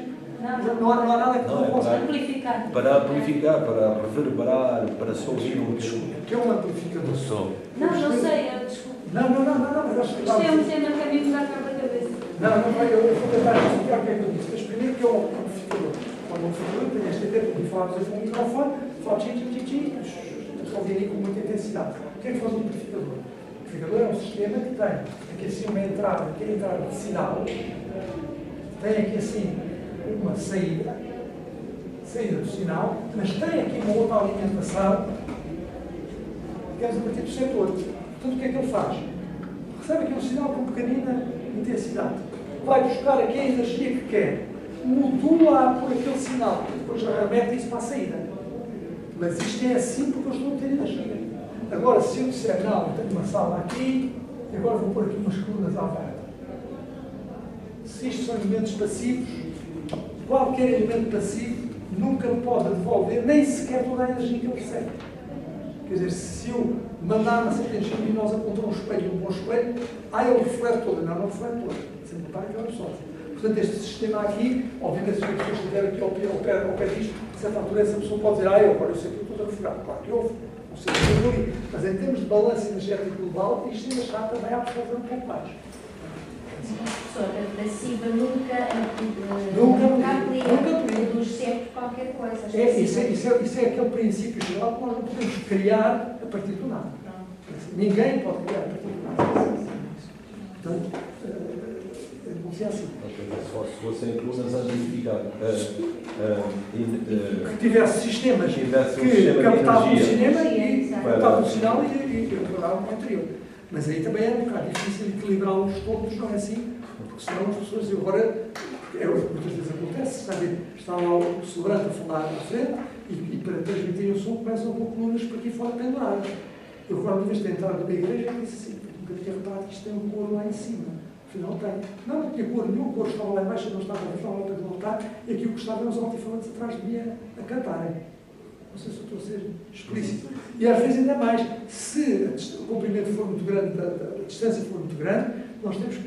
Não há nada que não possa Amplificar. Para amplificar, para reverberar, para se ouvir um desculpa. que é um amplificador. Não sei, desculpa. Não, mas acho que Isto é um tema que a mim me dá para a cabeça. Não, eu vou tentar explicar o que é que eu disse. Mas primeiro que é um amplificador. Um amplificador tem esta ideia de falar com um microfone, fala tchim, ouvirem com muita intensidade. O que é que faz um amplificador? O amplificador é um sistema que tem aqui assim uma entrada, que é a entrada de sinal, tem aqui assim uma saída do sinal, mas tem aqui uma outra alimentação, digamos, a partir do setor. Portanto, o que é que ele faz? Recebe aqui um sinal com pequenina intensidade, vai buscar aqui a energia que quer, modula por aquele sinal, depois remete isso para a saída. Mas isto é assim porque eu estou a ter energia. Agora, se eu disser, não, tenho uma sala aqui, e agora vou pôr aqui umas colunas à volta. Se isto são elementos passivos, qualquer elemento passivo nunca me pode devolver nem sequer toda a energia que ele recebe. Quer dizer, se eu mandar uma certa energia luminosa contra um espelho, um bom espelho, ele reflete toda. Não reflete toda. Sempre para que eu absorve. Portanto, este sistema aqui, obviamente, se as pessoas estiverem aqui ao pé disto, a certa altura essa pessoa pode dizer, agora eu sei que eu estou a refugar. Claro que houve, não sei que eu ali. Mas em termos de balanço energético global, isto ainda está também a absorver um pouco mais. Professor, a CIBA nunca Nunca produz sempre qualquer coisa. Isso é aquele princípio geral que nós não podemos criar a partir do nada. Ninguém pode criar a partir do nada. Portanto, não sei assim. Se fossem colunas a identificar Que tivesse sistemas um que sistema de captavam o energia. cinema e Exato. captavam o sinal e trabalhavam com o anterior. Mas aí também é um bocado difícil equilibrá-los todos, não é assim? Porque senão as pessoas agora, muitas vezes acontece, sabe? Está lá o celebrante a falar à frente e para transmitir o som começam com colunas por aqui fora penduradas. Eu agora, uma vez de entrar numa igreja, eu disse assim, nunca tinha reparado que isto tem um coro lá em cima. Afinal tem. Não tinha coro nenhum, o coro estava lá embaixo, não estava lá para voltar, e aqui o que estava eram os altifalantes atrás de mim a cantarem. Não sei se eu estou a ser explícito. E às vezes ainda mais, se o comprimento for muito grande, a distância for muito grande, nós temos que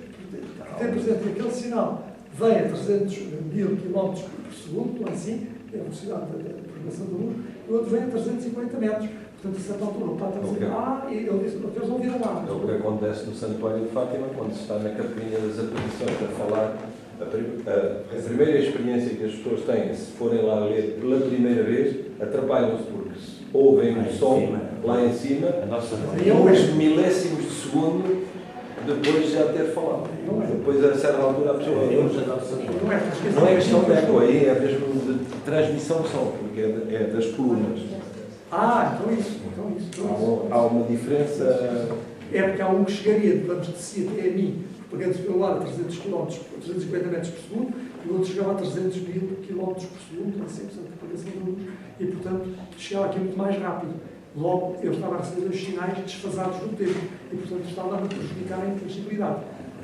ter presente que aquele sinal vem a 300 mil km por segundo, assim, é a velocidade da propagação da luz, e o outro vem a 350 metros. Portanto, a certa altura, o Papa está a dizer, e ele disse, porque eles não viram lá. É o que acontece no Santuário de Fátima, quando se está na capinha das aparições a falar. A primeira experiência que as pessoas têm, se forem lá ler pela primeira vez, atrapalham-se porque ouvem o som lá em cima, uns milésimos de segundo depois de já ter falado. Depois, a certa altura, a pessoa. Não é questão de eco, aí é mesmo de transmissão de som, porque é das colunas. Então isso. Há uma diferença. É porque há um que chegaria, digamos, de si até a mim, pegando-se pelo ar a 300 km, 350 metros por segundo, e o outro chegava a 300 mil km por segundo, a 100% de propagação da luz, e, portanto, chegava aqui muito mais rápido. Logo, eu estava a receber os sinais desfasados no tempo, e, portanto, estava a me prejudicar a inteligibilidade.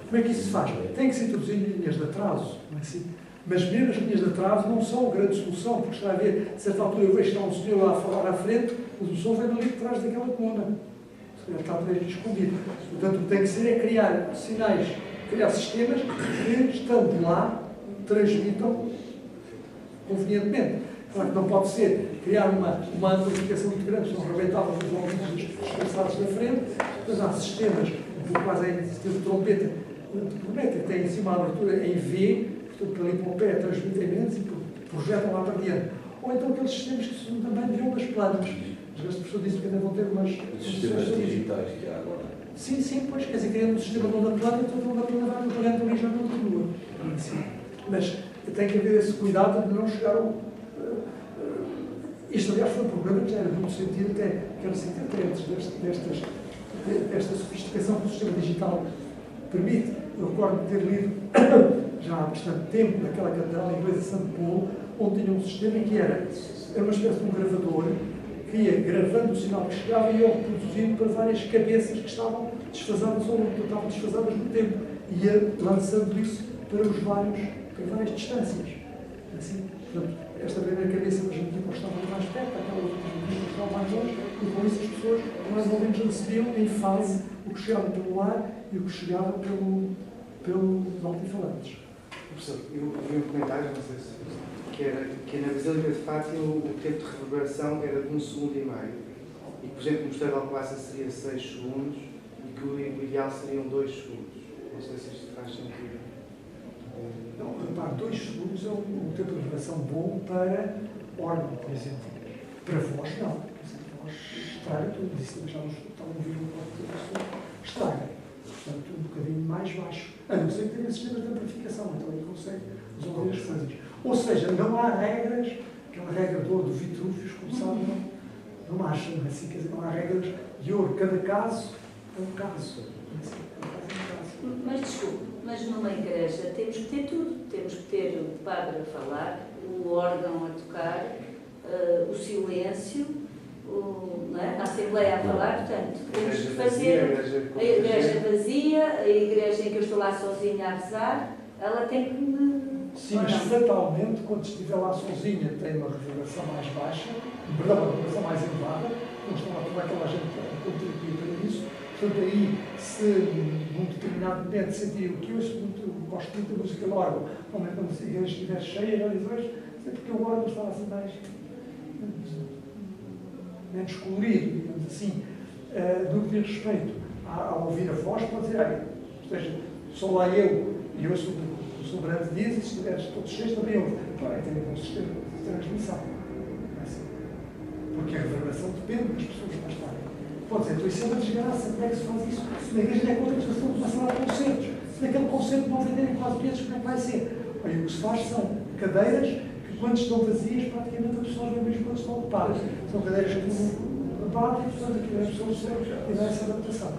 Como é que isso se faz? Tem que se introduzir linhas de atraso, não é assim? Mas mesmo as linhas de atraso não são grande solução, porque está a ver, a certa altura eu vejo que está um senhor lá a falar à frente, mas o som vem ali por trás daquela coluna. Está por aí escondido. Portanto, o que tem que ser é criar sinais, criar sistemas que, estando lá, transmitam convenientemente. Claro que não pode ser criar uma amplificação muito grande, senão arrebentavam os ouvidos descansados da frente, mas há sistemas, quase em sistema de trompeta, que tem em cima a abertura em V, portanto, para ali para o pé transmitem menos e projetam lá para diante. Ou então aqueles sistemas que são também de ondas planas. As pessoas dizem que ainda vão ter umas... Os sistemas digitais que há agora. Sim, pois, quer dizer, criando um sistema de onda plana, então a onda plana vai propagando ali já não continua. Mas tem que haver esse cuidado de não chegar ao... Isto, aliás, foi um problema que já era muito sentido, até quero sentir desta sofisticação que o sistema digital permite. Eu recordo de ter lido já há bastante tempo naquela catedral inglesa de Santo Paulo, onde tinha um sistema que era uma espécie de um gravador que ia gravando o sinal que chegava e ia reproduzindo para várias cabeças que estavam desfasadas ou não estavam desfasadas no tempo. E ia lançando isso para várias distâncias. Assim, portanto, esta primeira cabeça transmitia para estava mais perto, aquela outra transmitia para estava mais longe, e com isso as pessoas mais ou menos recebiam em fase o que chegava pelo ar e o que chegava pelos altifalantes. Professor, eu vi um comentário, não sei se que na Basílica de Fátima o tempo de reverberação era de 1,5 segundo, e que, por exemplo, no Mosteiro de Alcobaça seria 6 segundos e que o ideal seriam 2 segundos. Não sei se isto faz sentido. Não, repare, 2 segundos é um tempo de reverberação bom para órgão, por exemplo. Para voz, não. Por exemplo, a voz estraga tudo, isso já não está a ouvir um pouco de pessoa, estraga. Portanto, um bocadinho mais baixo. A não ser que tenha sistemas de amplificação, então ele consegue resolver as coisas. Ou seja, não há regras, aquela regra de ouro do Vitrúvio, como sabem, não acha, não é assim? Quer dizer, não há regras de ouro. Cada caso é um caso. Mas desculpe, mas numa igreja temos que ter tudo. Temos que ter o padre a falar, o órgão a tocar, o silêncio, não é? A Assembleia a falar, portanto, temos que fazer a igreja vazia, a igreja em que eu estou lá sozinha a rezar, ela tem que me... Sim, mas fatalmente, quando estiver lá sozinha, tem uma reverberação mais baixa, uma reverberação mais elevada, não estão lá toda a gente a contribuir para isso. Portanto, aí, se num determinado momento sentir o que eu gosto muito da música do órgão, quando a igreja estiver cheia, já diz hoje, é porque o órgão estava assim menos colorido, digamos assim, no que diz respeito a ouvir a voz, pode dizer, esteja sou lá eu e ouço o que o soberano diz, e se estiveres todos cheios também ouve. Claro, tem um sistema de transmissão. Não é assim? Porque a reverberação depende das pessoas que lá estarem. Pode dizer, então isso é uma desgraça, como é que se faz isso? Se na igreja é contra a situação de uma sala de concertos, se naquele concerto não venderem quase bilhetes, como é que vai ser? Olha, o que se faz são cadeiras que, quando estão vazias, praticamente as pessoas vêm mesmo quando estão ocupadas. São cadeiras que não ocupadas e, portanto, aqui as pessoas tiveram essa adaptação.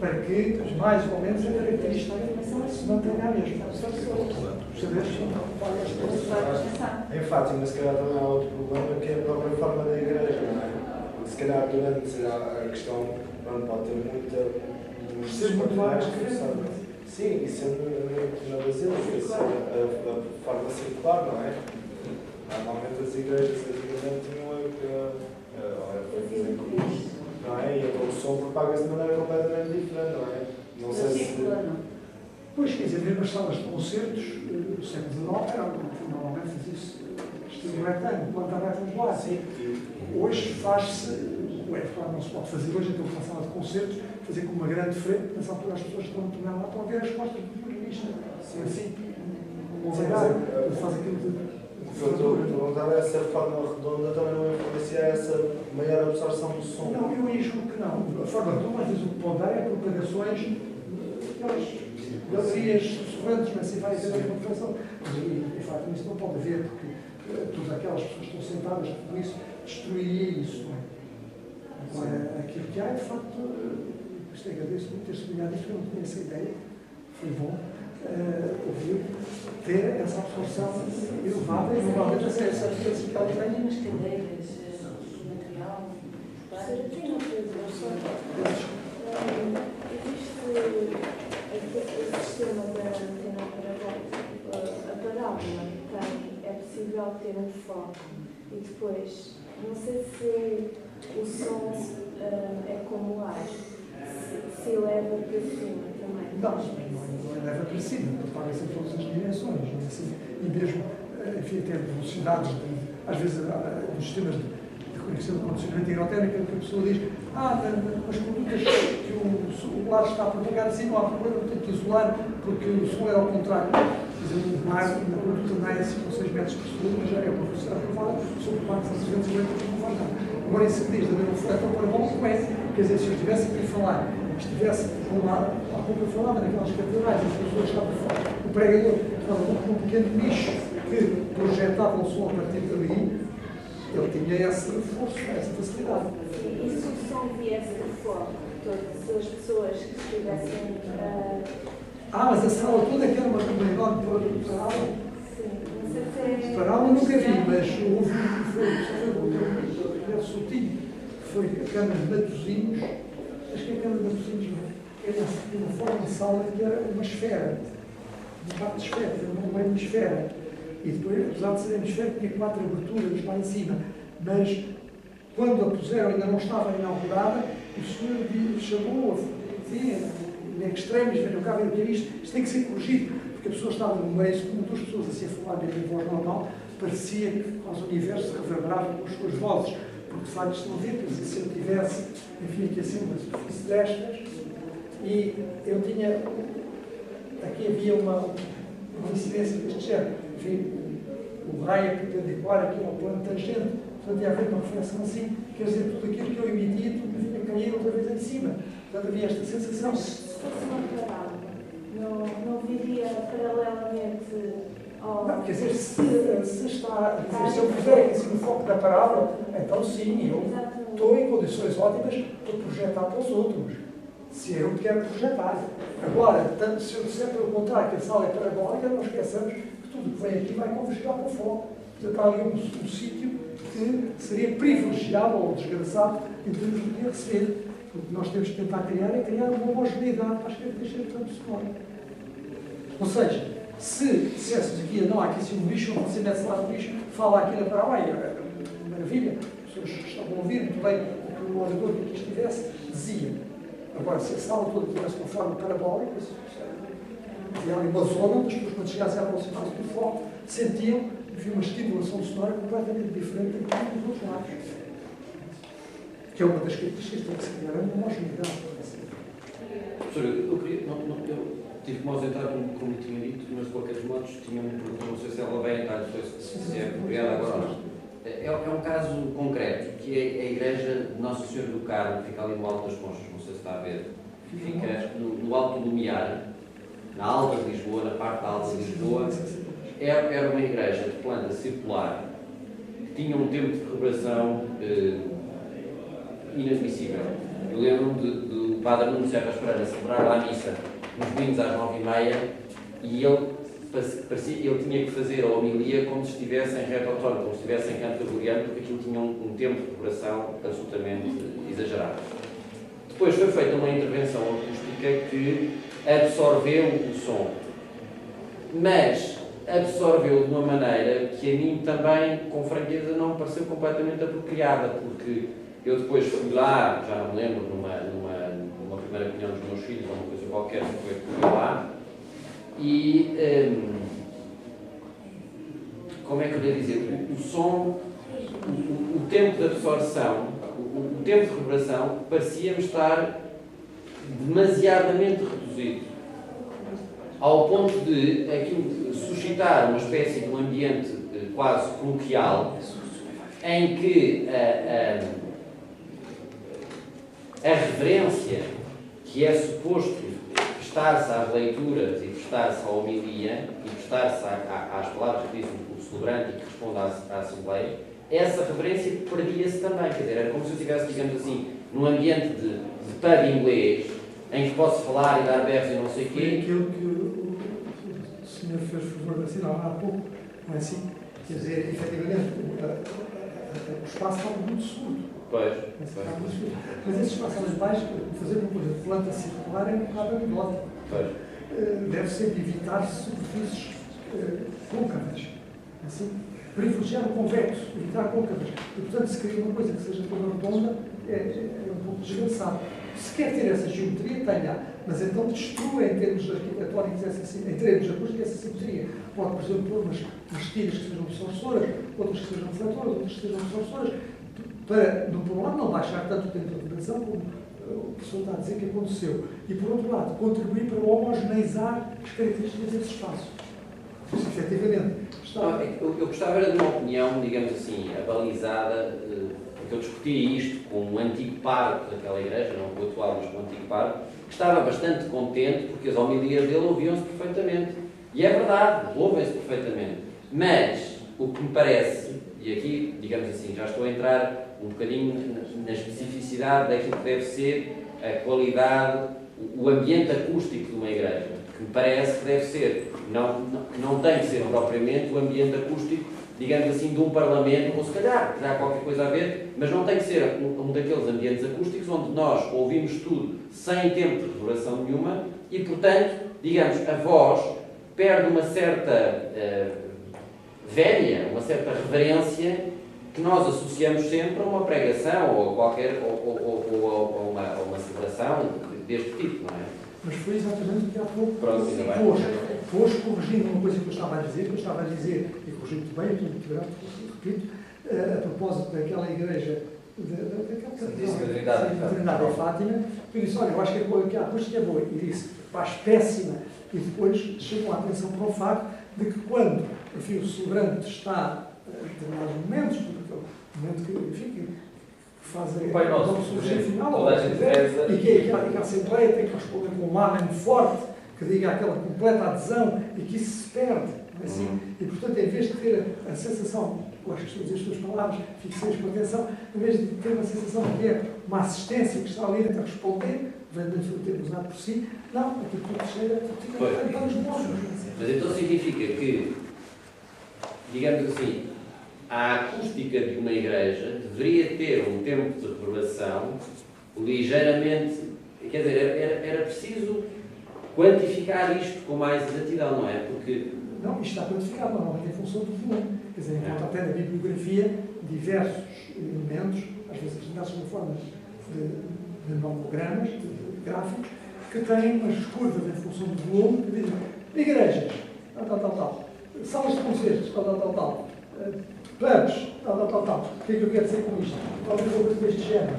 Para que, mais ou menos, a característica se mantenha a mesma. Em Fátima, se calhar também há outro problema, que é a própria forma da igreja, não é? Se calhar durante a questão, pode ter muitos partilhares que sim, e sempre na basílica, a forma circular, não é? Normalmente as igrejas tinham não é? E o som propaga-se de maneira completamente diferente, não é? Não sei se... Pois, quer dizer, mesmo as salas de concertos do século XIX eram, normalmente fazia-se estilo retângulo, planta reta nos lados. Hoje faz-se, claro, não se pode fazer hoje, então uma sala de concertos, fazer com uma grande frente, nessa altura as pessoas estão a tornar lá, estão a ver as costas do jornalista. Assim, como faz aquilo de... Eu estou a perguntar, essa forma redonda também não influencia essa maior absorção do som? Não, eu julgo que não. A forma redonda, às vezes, o que pode dar é propagações, galerias sussurrantes, mas se vai haver uma propagação. Mas, de facto, isso não pode haver, porque todas aquelas pessoas que estão sentadas, por isso, destruiria isso, não é? Agora, aquilo que há, de facto, agradeço muito ter sublinhado isto, eu não tinha essa ideia, foi bom. Ouviu ter essa absorção elevada e normalmente essa absorção que ela tem. Umas cadeiras, material, Tem uma coisa, existe o sistema da antena parabólica. A parábola é possível ter um foco e depois, não sei se o som é como o ar, se eleva para cima também. Não eleva para cima, propaga-se em todas as dimensões. Não é assim? E mesmo, enfim, ter velocidades, às vezes, nos sistemas de conexão de condicionamento hidrotérmico, que a pessoa diz, nas condutas que o ar está a propagar assim, não há problema, tem que isolar, porque o som é ao contrário. Quer dizer, o mar, na conduta não é assim com 6 metros por segundo, mas já é uma velocidade elevada, sobre o mar são 350 não faz nada. Agora, isso que diz, também não foi tão parabólico, não é? Quer dizer, se eu estivesse aqui a falar, estivesse a falar, há pouco eu falava naquelas catedrais, as pessoas estavam fora, o pregador estava com um pequeno nicho que projetava o som a partir dali, ele tinha esse reforço, essa facilidade. E se o som viesse de fora, todas as pessoas que estivessem... Mas a sala toda que era uma enorme parábola. Sim, não sei se é... Parábola nunca vi, mas houve o primeiro sortinho, que foi a Câmara de Matosinhos, acho que a Câmara de Matosinhos era uma forma de sala que era uma esfera, uma parte de esfera, era uma meio de esfera. E depois, apesar de ser uma esfera, tinha 4 aberturas lá em cima. Mas, quando a puseram, ainda não estava inaugurada, o senhor chamou, enfim, em extremos, veio cá ver o que é isto tem que ser corrigido, porque a pessoa estava no meio, como 2 pessoas assim a falar mesmo em voz normal, parecia que o universo reverberava com as suas vozes, porque de facto estão a ver, porque se eu tivesse, enfim, aqui assim uma superfície destas, e eu tinha, aqui havia uma incidência deste género, enfim, o raio é perpendicular aqui ao plano tangente, portanto ia haver uma reflexão assim, quer dizer, tudo aquilo que eu emitia, tudo vinha cair outra vez em cima, portanto havia esta sensação. Se fosse uma parábola, não viria paralelamente ao... Não, quer dizer, se eu puser aqui assim o foco da parábola, então sim, eu estou em condições ótimas para projetar para os outros, se eu quero projetar. Agora, tanto se eu disser pelo contrário que a sala é parabólica, não esqueçamos que tudo que vem aqui vai convergir para o foco. Portanto, há ali um sítio que seria privilegiado ou desgraçado em termos de receber. O que nós temos que tentar criar é criar uma homogeneidade para as características do sonoro. Ou seja, se dissessemos aqui, não, há aqui assim um lixo, você mete-se lá no lixo, fala aqui na Paraguai, maravilha, as pessoas estavam a ouvir muito bem o que o orador que aqui estivesse dizia. Agora, se a sala toda tivesse uma forma parabólica, havia ali uma zona onde as pessoas, quando chegassem a aproximar-se do foco, sentiam, enfim, uma estimulação sonora completamente diferente dos outros lados. Que é uma das características que tem que se criar, uma homogeneidade. Professor, eu queria, tive que nós entrar como tinha dito, mas de qualquer modo tinha um produto, não sei se ela vai entrar, se é apropriada agora ou não. É um caso concreto, que é a igreja de Nossa Senhora do Carmo, que fica ali no Alto das Conchas, não sei se está a ver, fica no Alto do Lumiar, na Alta de Lisboa, na parte da Alta de Lisboa. Era uma igreja de planta circular, que tinha um tempo de reverberação inadmissível. Eu lembro-me do Padre Nuno Serra Esperança celebrar lá a missa nos domingos às 9h30 e ele tinha que fazer a homilia como se estivesse em reto-autónomo, como se estivesse em canto gregoriano, porque aquilo tinha um tempo de reverberação absolutamente exagerado. Depois foi feita uma intervenção acústica que absorveu o som, mas absorveu de uma maneira que a mim também, com franqueza, não me pareceu completamente apropriada, porque eu depois fui lá, já não me lembro, numa primeira reunião dos meus filhos, ou uma coisa qualquer, fui lá, e como é que eu ia dizer? O som, o tempo de absorção, o tempo de reverberação, parecia-me estar demasiadamente reduzido, ao ponto de aquilo suscitar uma espécie de um ambiente quase coloquial, em que a reverência que é suposto prestar-se às leituras e prestar-se à homilia e prestar-se às palavras que diz o celebrante e que responde à Assembleia, essa reverência perdia-se também. Quer dizer, era como se eu estivesse, digamos assim, num ambiente de pub inglês, em que posso falar e dar berros e não sei o quê. Foi aquilo que o senhor fez favor de assinar há pouco, não é assim? Quer dizer, efetivamente, o espaço estava muito seguro. Pois. Mas esse espaço mais baixo, fazer uma coisa de planta circular é um bocado anedótico. Deve sempre evitar-se superfícies côncavas. Assim, privilegiar o convexo, evitar côncavas. E, portanto, se querer uma coisa que seja toda redonda, é um pouco desgraçado. Se quer ter essa geometria, tenha, mas então destrua em termos arquitetônicos, em termos acústicos, essa simetria. Pode, por exemplo, pôr umas tiras que sejam absorçoras, outras que sejam refletoras, outras que sejam absorçoras, para, por um lado, não baixar tanto o tempo de vibração como o professor está a dizer que aconteceu. E, por outro lado, contribuir para homogeneizar as características desse espaço. Isso, efetivamente, está... Eu gostava era de uma opinião, digamos assim, abalizada, porque eu discutia isto com um antigo pároco daquela igreja, não com o atual, mas com o antigo pároco, que estava bastante contente porque as homilias dele ouviam-se perfeitamente. E é verdade, ouvem-se perfeitamente. Mas, o que me parece, e aqui, digamos assim, já estou a entrar um bocadinho na especificidade daquilo que deve ser a qualidade, o ambiente acústico de uma igreja, que me parece que deve ser, não tem que ser propriamente o ambiente acústico, digamos assim, de um parlamento, ou se calhar, terá qualquer coisa a ver, mas não tem que ser um daqueles ambientes acústicos onde nós ouvimos tudo sem tempo de reverberação nenhuma e, portanto, digamos, a voz perde uma certa vénia, uma certa reverência que nós associamos sempre a uma pregação ou a qualquer ou a uma celebração deste tipo, não é? Mas foi exatamente o que há pouco foste corrigindo uma coisa que eu estava a dizer, e corrigiu muito bem, muito grato, repito, a propósito daquela igreja da Trindade de Fátima, eu disse, olha, eu acho que a acústica é boa, e disse, faz péssima, e depois chamou a atenção para o facto de que quando, enfim, o celebrante está em determinados momentos, momento que, enfim, que faz a final, e que a Assembleia tem que responder com um amém forte, que diga aquela completa adesão, e que isso se perde. Assim? E, portanto, em vez de ter a sensação, gosto de dizer as suas palavras, fixei-as com atenção, em vez de ter uma sensação de que é uma assistência que está ali a responder, vem de ter usado por si, não, aquilo que chega para os bons. Mas então significa que, digamos assim, a acústica de uma igreja deveria ter um tempo de reverberação ligeiramente, quer dizer, era preciso quantificar isto com mais exatidão, não é? Porque... Não, isto está quantificado, normalmente em função do volume. Quer dizer, enquanto até na bibliografia, diversos elementos, às vezes apresentados sob forma de nomogramas, de gráficos, que têm as curvas em função do volume, que dizem igrejas, tal, salas de concertos, tal, pubs, tal. O que é que eu quero dizer com isto? Talvez uma coisa deste género.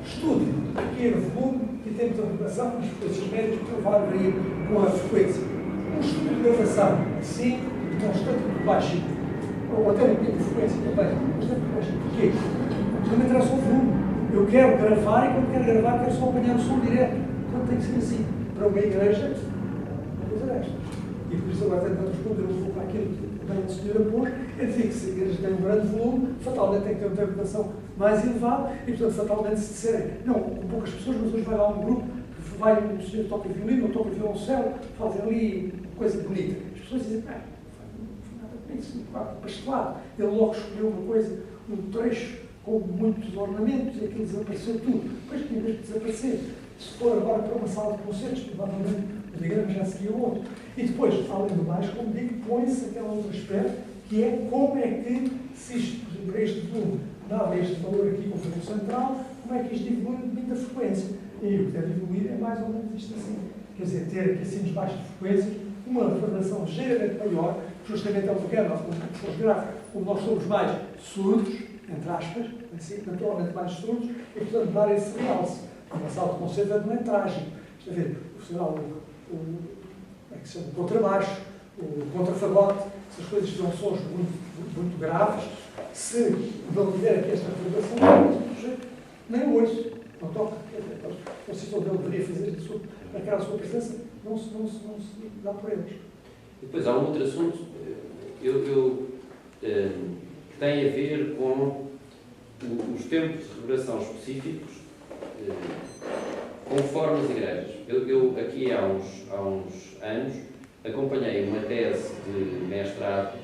Estude a pequeno volume e tem muita vibração, as frequências médias variam com a frequência. Um estudo de gravação assim, constante muito baixo, ou até um pouquinho de frequência também, bastante baixo. Porquê? Porque também traz só o volume. Eu quero gravar e quando quero gravar quero só apanhar o som direto. Portanto tem que ser assim. Para uma igreja, uma coisa desta. E por isso agora tentando responder um pouco àquilo que a senhora pôs, é dizer que se a igreja tem um grande volume, fatalmente tem que ter uma interpretação mais elevada e, portanto, fatalmente se disserem, não, com poucas pessoas, mas hoje vai lá um grupo, vai um senhor que toca violino, ou toca violoncelo, fazem ali coisa bonita. As pessoas dizem, não foi nada bonito, pastelado. Ele logo escolheu uma coisa, um trecho com muitos ornamentos e aquilo desapareceu tudo. Depois que, em vez de desaparecer, se for agora para uma sala de concertos, provavelmente o diagrama já seguia outro. E depois, além do mais, como digo, põe-se aquele outro aspecto, que é como é que, se isto, por exemplo, este volume dava este valor aqui com o volume central, como é que isto evolui devido à frequência. E o que deve evoluir é mais ou menos isto assim. Quer dizer, ter aqui assim, baixas frequências, uma reverberação ligeiramente maior, justamente é o que nós, como pessoas gráficas, como nós somos mais surdos, entre aspas, assim, naturalmente mais surdos, e portanto dar esse realce. Uma sala de concerto é também trágico. Isto a ver, o contrabaixo, o contrafagote, essas coisas que são sons muito graves, se não tiver aqui esta reverberação, nem ouço, não toca. O sítio onde ele deveria fazer aquela sua presença, não se dá por eles. E depois há um outro assunto que tem a ver com os tempos de reverberação específicos conforme as igrejas. Eu aqui há uns anos acompanhei uma tese de mestrado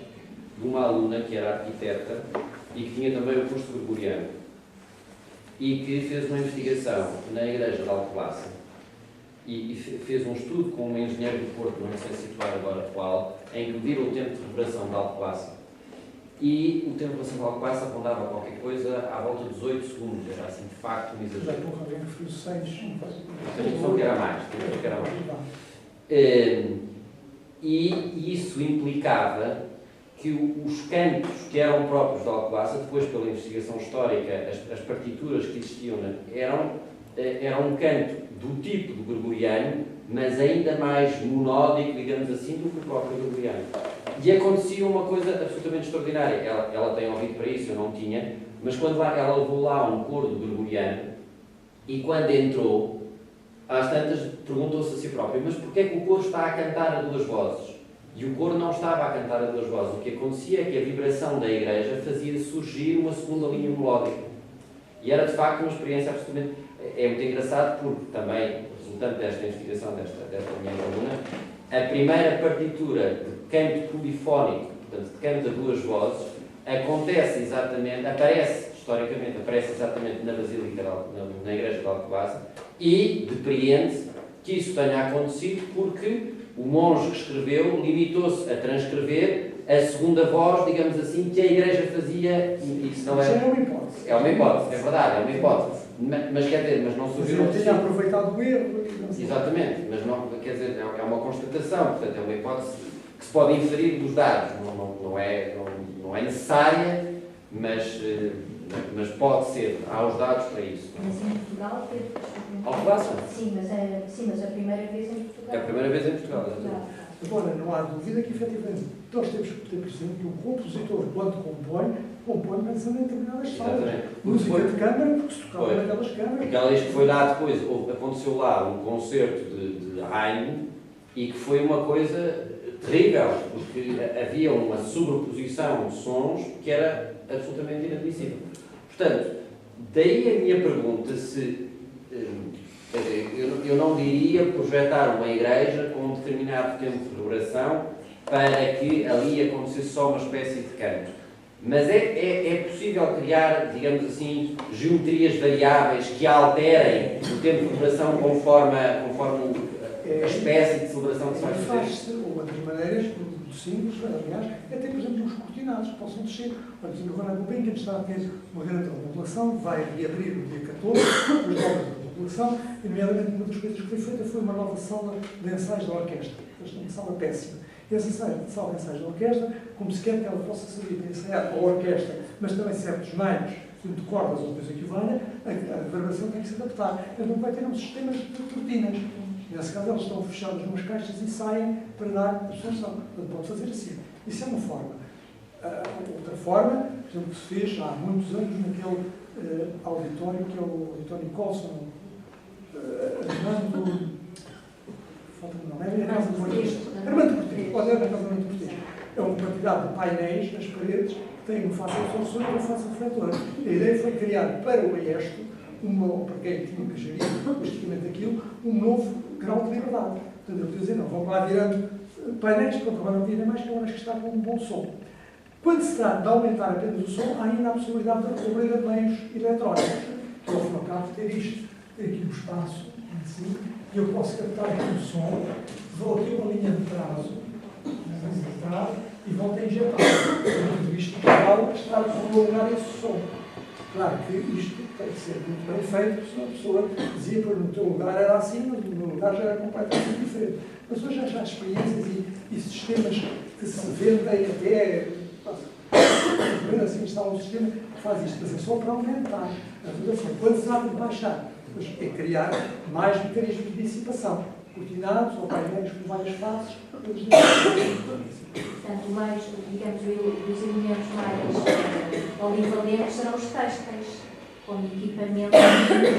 de uma aluna que era arquiteta e que tinha também o curso gregoriano e que fez uma investigação na igreja de Alcobaça e fez um estudo com um engenheiro do Porto, não sei situar agora qual, em que mediram o tempo de reverberação de Alcobaça. E o tempo de reverberação de Alcobaça rondava qualquer coisa à volta de 18 segundos, era assim de facto um exagero. Que era mais. E isso implicava que os cantos que eram próprios de Alcobaça, depois pela investigação histórica, as partituras que existiam eram um canto do tipo do gregoriano, mas ainda mais monódico, digamos assim, do que o próprio gregoriano. E acontecia uma coisa absolutamente extraordinária. Ela tem ouvido para isso, eu não tinha, mas quando ela levou lá um coro do gregoriano, e quando entrou, às tantas perguntou-se a si própria, mas porquê é que o coro está a cantar a duas vozes? E o coro não estava a cantar a duas vozes. O que acontecia é que a vibração da igreja fazia surgir uma segunda linha melódica. E era, de facto, uma experiência absolutamente... É muito engraçado porque também, resultante desta investigação desta minha aluna, a primeira partitura de canto polifónico, portanto, de canto a duas vozes, historicamente, aparece exatamente na Basílica, na Igreja de Alcobaça, e depreende-se que isso tenha acontecido porque o monge que escreveu limitou-se a transcrever a segunda voz, digamos assim, que a Igreja fazia, e isso não é... Isso é uma hipótese. É uma hipótese, é verdade, é uma hipótese. Mas quer dizer, mas não surgiu... Mas tinha aproveitado o erro. Exatamente, mas não, quer dizer, é uma constatação, portanto, é uma hipótese que se pode inferir dos dados, não é necessária, mas pode ser, há os dados para isso. Mas em Portugal teve... Alcobaça? Sim, mas a primeira vez em Portugal. É a primeira vez em Portugal, exatamente. Agora, não há dúvida que, efetivamente, nós temos que ter presente que o compositor, quando compõe pensando em determinadas salas. Música de câmara, porque se tocava naquelas câmaras. Porque ela diz que foi lá depois, aconteceu lá um concerto de Haydn e que foi uma coisa terrível, porque havia uma sobreposição de sons que era absolutamente inadmissível. Portanto, daí a minha pergunta se... Eu não diria projetar uma igreja com um determinado tempo de reverberação para que ali acontecesse só uma espécie de canto. Mas é possível criar, digamos assim, geometrias variáveis que alterem o tempo de reverberação conforme a espécie de celebração que se vai fazer? Faz-se outras maneiras, simples, aliás, até, por exemplo, uns cortinados que possam descer. Por exemplo, agora a Gulbenkian está a ter uma grande população, vai reabrir no dia 14, as novas da população, e, nomeadamente, uma das coisas que foi feita foi uma nova sala de ensaios da orquestra. Uma sala péssima. E essa sala de ensaios da orquestra, como se quer que ela possa servir para ensaiar a orquestra, mas também certos meios de cordas ou coisa que valha, a reverberação tem que se adaptar. Então não vai ter um sistema de turbinas. Nesse caso, elas estão fechadas numas caixas e saem para dar absorção. Portanto, pode fazer assim. Isso é uma forma. Outra forma, por exemplo, que se fez há muitos anos naquele auditório, que é o Auditório Colson, Armando. Falta-me o nome, é a Casa do Artista. Armando Cortês, pode ser a Casa do Armando Cortês. É uma quantidade de painéis nas paredes que têm uma face absorção e uma face refletora. A ideia foi criar para o maestro, para quem tinha que gerir justamente aquilo, um novo grau de liberdade. Portanto, eu podia dizer, não, vamos lá virando painéis, pronto, agora não virem mais, que agora acho que está com um bom som. Quando se trata de aumentar apenas o som, há ainda a possibilidade de recorrer a meios eletrónicos, que é o final caso ter isto, ter aqui o espaço, assim, e eu posso captar aqui o som, vou aqui uma linha de prazo, e volto a injetar. Tudo isto para estar a prolongar esse som. Claro que isto tem que ser muito bem feito, senão a pessoa dizia que no teu lugar era assim, mas no meu lugar já era completamente diferente. Mas hoje já há experiências e sistemas que se vendem até. Assim está um sistema que faz isto, mas é só para aumentar a duração. Quando se trata de baixar, é criar mais mecanismos de dissipação, cortinados ou painéis com várias faces. Portanto, mais, digamos, os elementos mais polivalentes serão os têxteis, com equipamento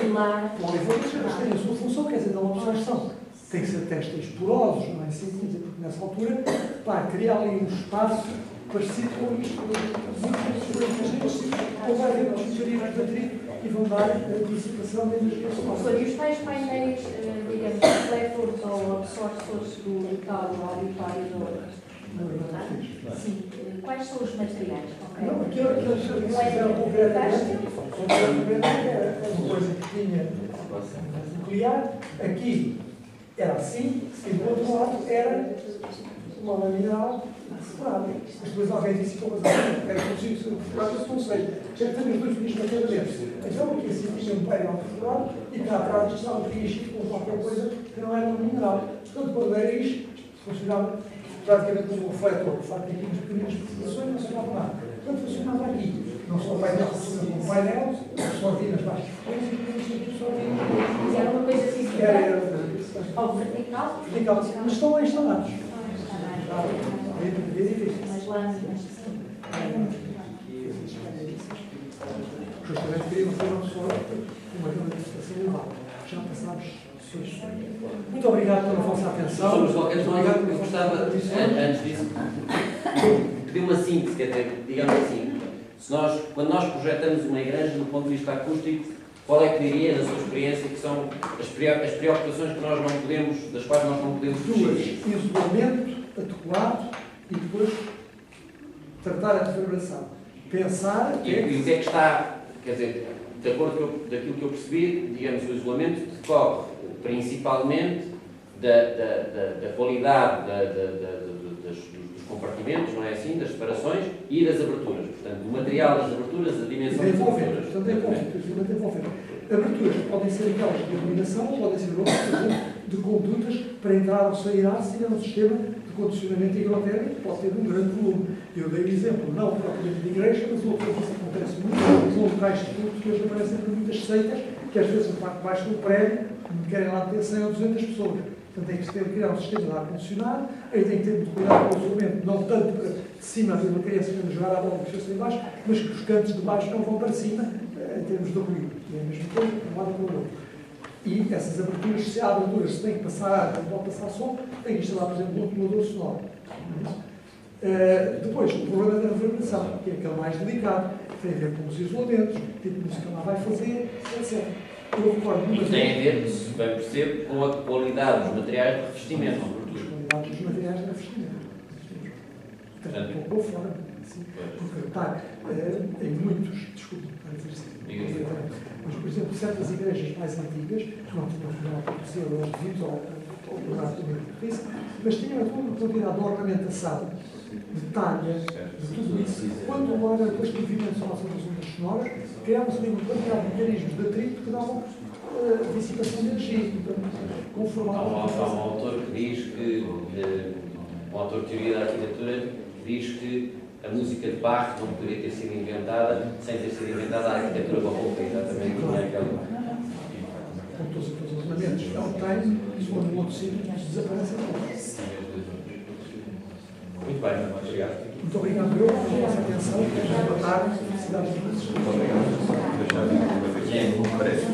modular. Polivalentes têm a sua função, quer dizer, dão uma absorção. Tem que ser têxteis porosos, não é assim, porque nessa altura, criar ali um espaço parecido com isto, ou vai haver uns mecanismos de atrito e vão dar a dissipação da energia solar. E os tais painéis, digamos, refletores ou absortores do auditório do. Sim. Quais são os materiais? Não, aqueles que fizeram concretamente era uma coisa que tinha nuclear. Aqui era assim, e do outro lado era uma mineral separada. Mas depois alguém disse que era possível ser perfurado, mas não sei. Já que temos dois ministros naquele então aqui assim tinha um painel perfurado e cá atrás estava preenchido com qualquer coisa que não era um mineral. Portanto, quando era isto, funcionava praticamente como um refletor, de facto, aqui nos pequeninas especificações não se falava nada. Portanto, funcionava aqui. Não só o painel, funciona como um painel, absorvido nas baixas frequências, Mas era uma coisa assim, ou vertical? Vertical, mas estão lá instalados. As lâminas, justamente queria fazer uma pessoa uma representação elevada. Já passámos. Muito obrigado pela vossa atenção. Somos qualquer forma, eu gostava, antes disso, pedir uma síntese, quer dizer, digamos assim, quando nós projetamos uma igreja do ponto de vista acústico, qual é que diria, na sua experiência, que são as preocupações que nós não podemos, das quais nós não podemos fugir? Isolamento adequado e depois tratar a reverberação. Pensar... E o que é que está, quer dizer, de acordo com daquilo que eu percebi, digamos, o isolamento decorre principalmente da qualidade dos compartimentos, não é assim, das separações e das aberturas. Portanto, o material das aberturas, a dimensão das aberturas. Portanto, aberturas podem ser aquelas de iluminação ou podem ser outras, por exemplo, de condutas para entrar ou sair ar, se tiver um sistema de condicionamento higrotérmico que pode ter um grande volume. Eu dei o exemplo, não propriamente de igreja, mas outra coisa que acontece muito são locais de culto que hoje aparecem por muitas seitas, que às vezes na parte de baixo do prédio querem lá ter 100 ou 200 pessoas. Portanto, tem que ter criar um sistema de ar-condicionado, aí tem que ter muito cuidado com o isolamento, não tanto para de cima haver uma criança que jogar a bola que está em baixo, mas que os cantos de baixo não vão para cima, em termos de ruído. É a mesma coisa, um lado com o outro. E essas aberturas, se há aberturas, se tem que passar ar, não pode passar som, tem que instalar, por exemplo, um acumulador sonoro. Depois, o problema da reverberação, que é aquele mais delicado, tem a ver com os isolamentos, o tipo de música lá vai fazer, etc. Eu recordo e tem a ver, se bem percebo, com a qualidade dos materiais de revestimento. A qualidade dos materiais de revestimento. Tem um pouco fora, assim, porque repare, em muitos, desculpe, para dizer assim, mas, por exemplo, certas igrejas mais antigas, que não tinham produzido aos devidos ou lugar de isso, mas tinham a toda quantidade de ornamentação, de talha, de tudo isso. Quando agora, depois que vivemos a nossa ondas sonoras, criámos ali uma quantidade de mecanismos de atrito que davam dissipação de energia. Conformavam. Há um autor que diz que, um autor de teoria da arquitetura, diz que a música de Bach não poderia ter sido inventada sem ter sido inventada a arquitetura barroca, exatamente como é aquela. Com todos os ornamentos. É um tem, e quando o outro sítio desaparece. Muito bem, obrigado. Muito obrigado, eu, pela vossa atenção. Boa tarde. Felicidades a todos. Muito obrigado. É, parece.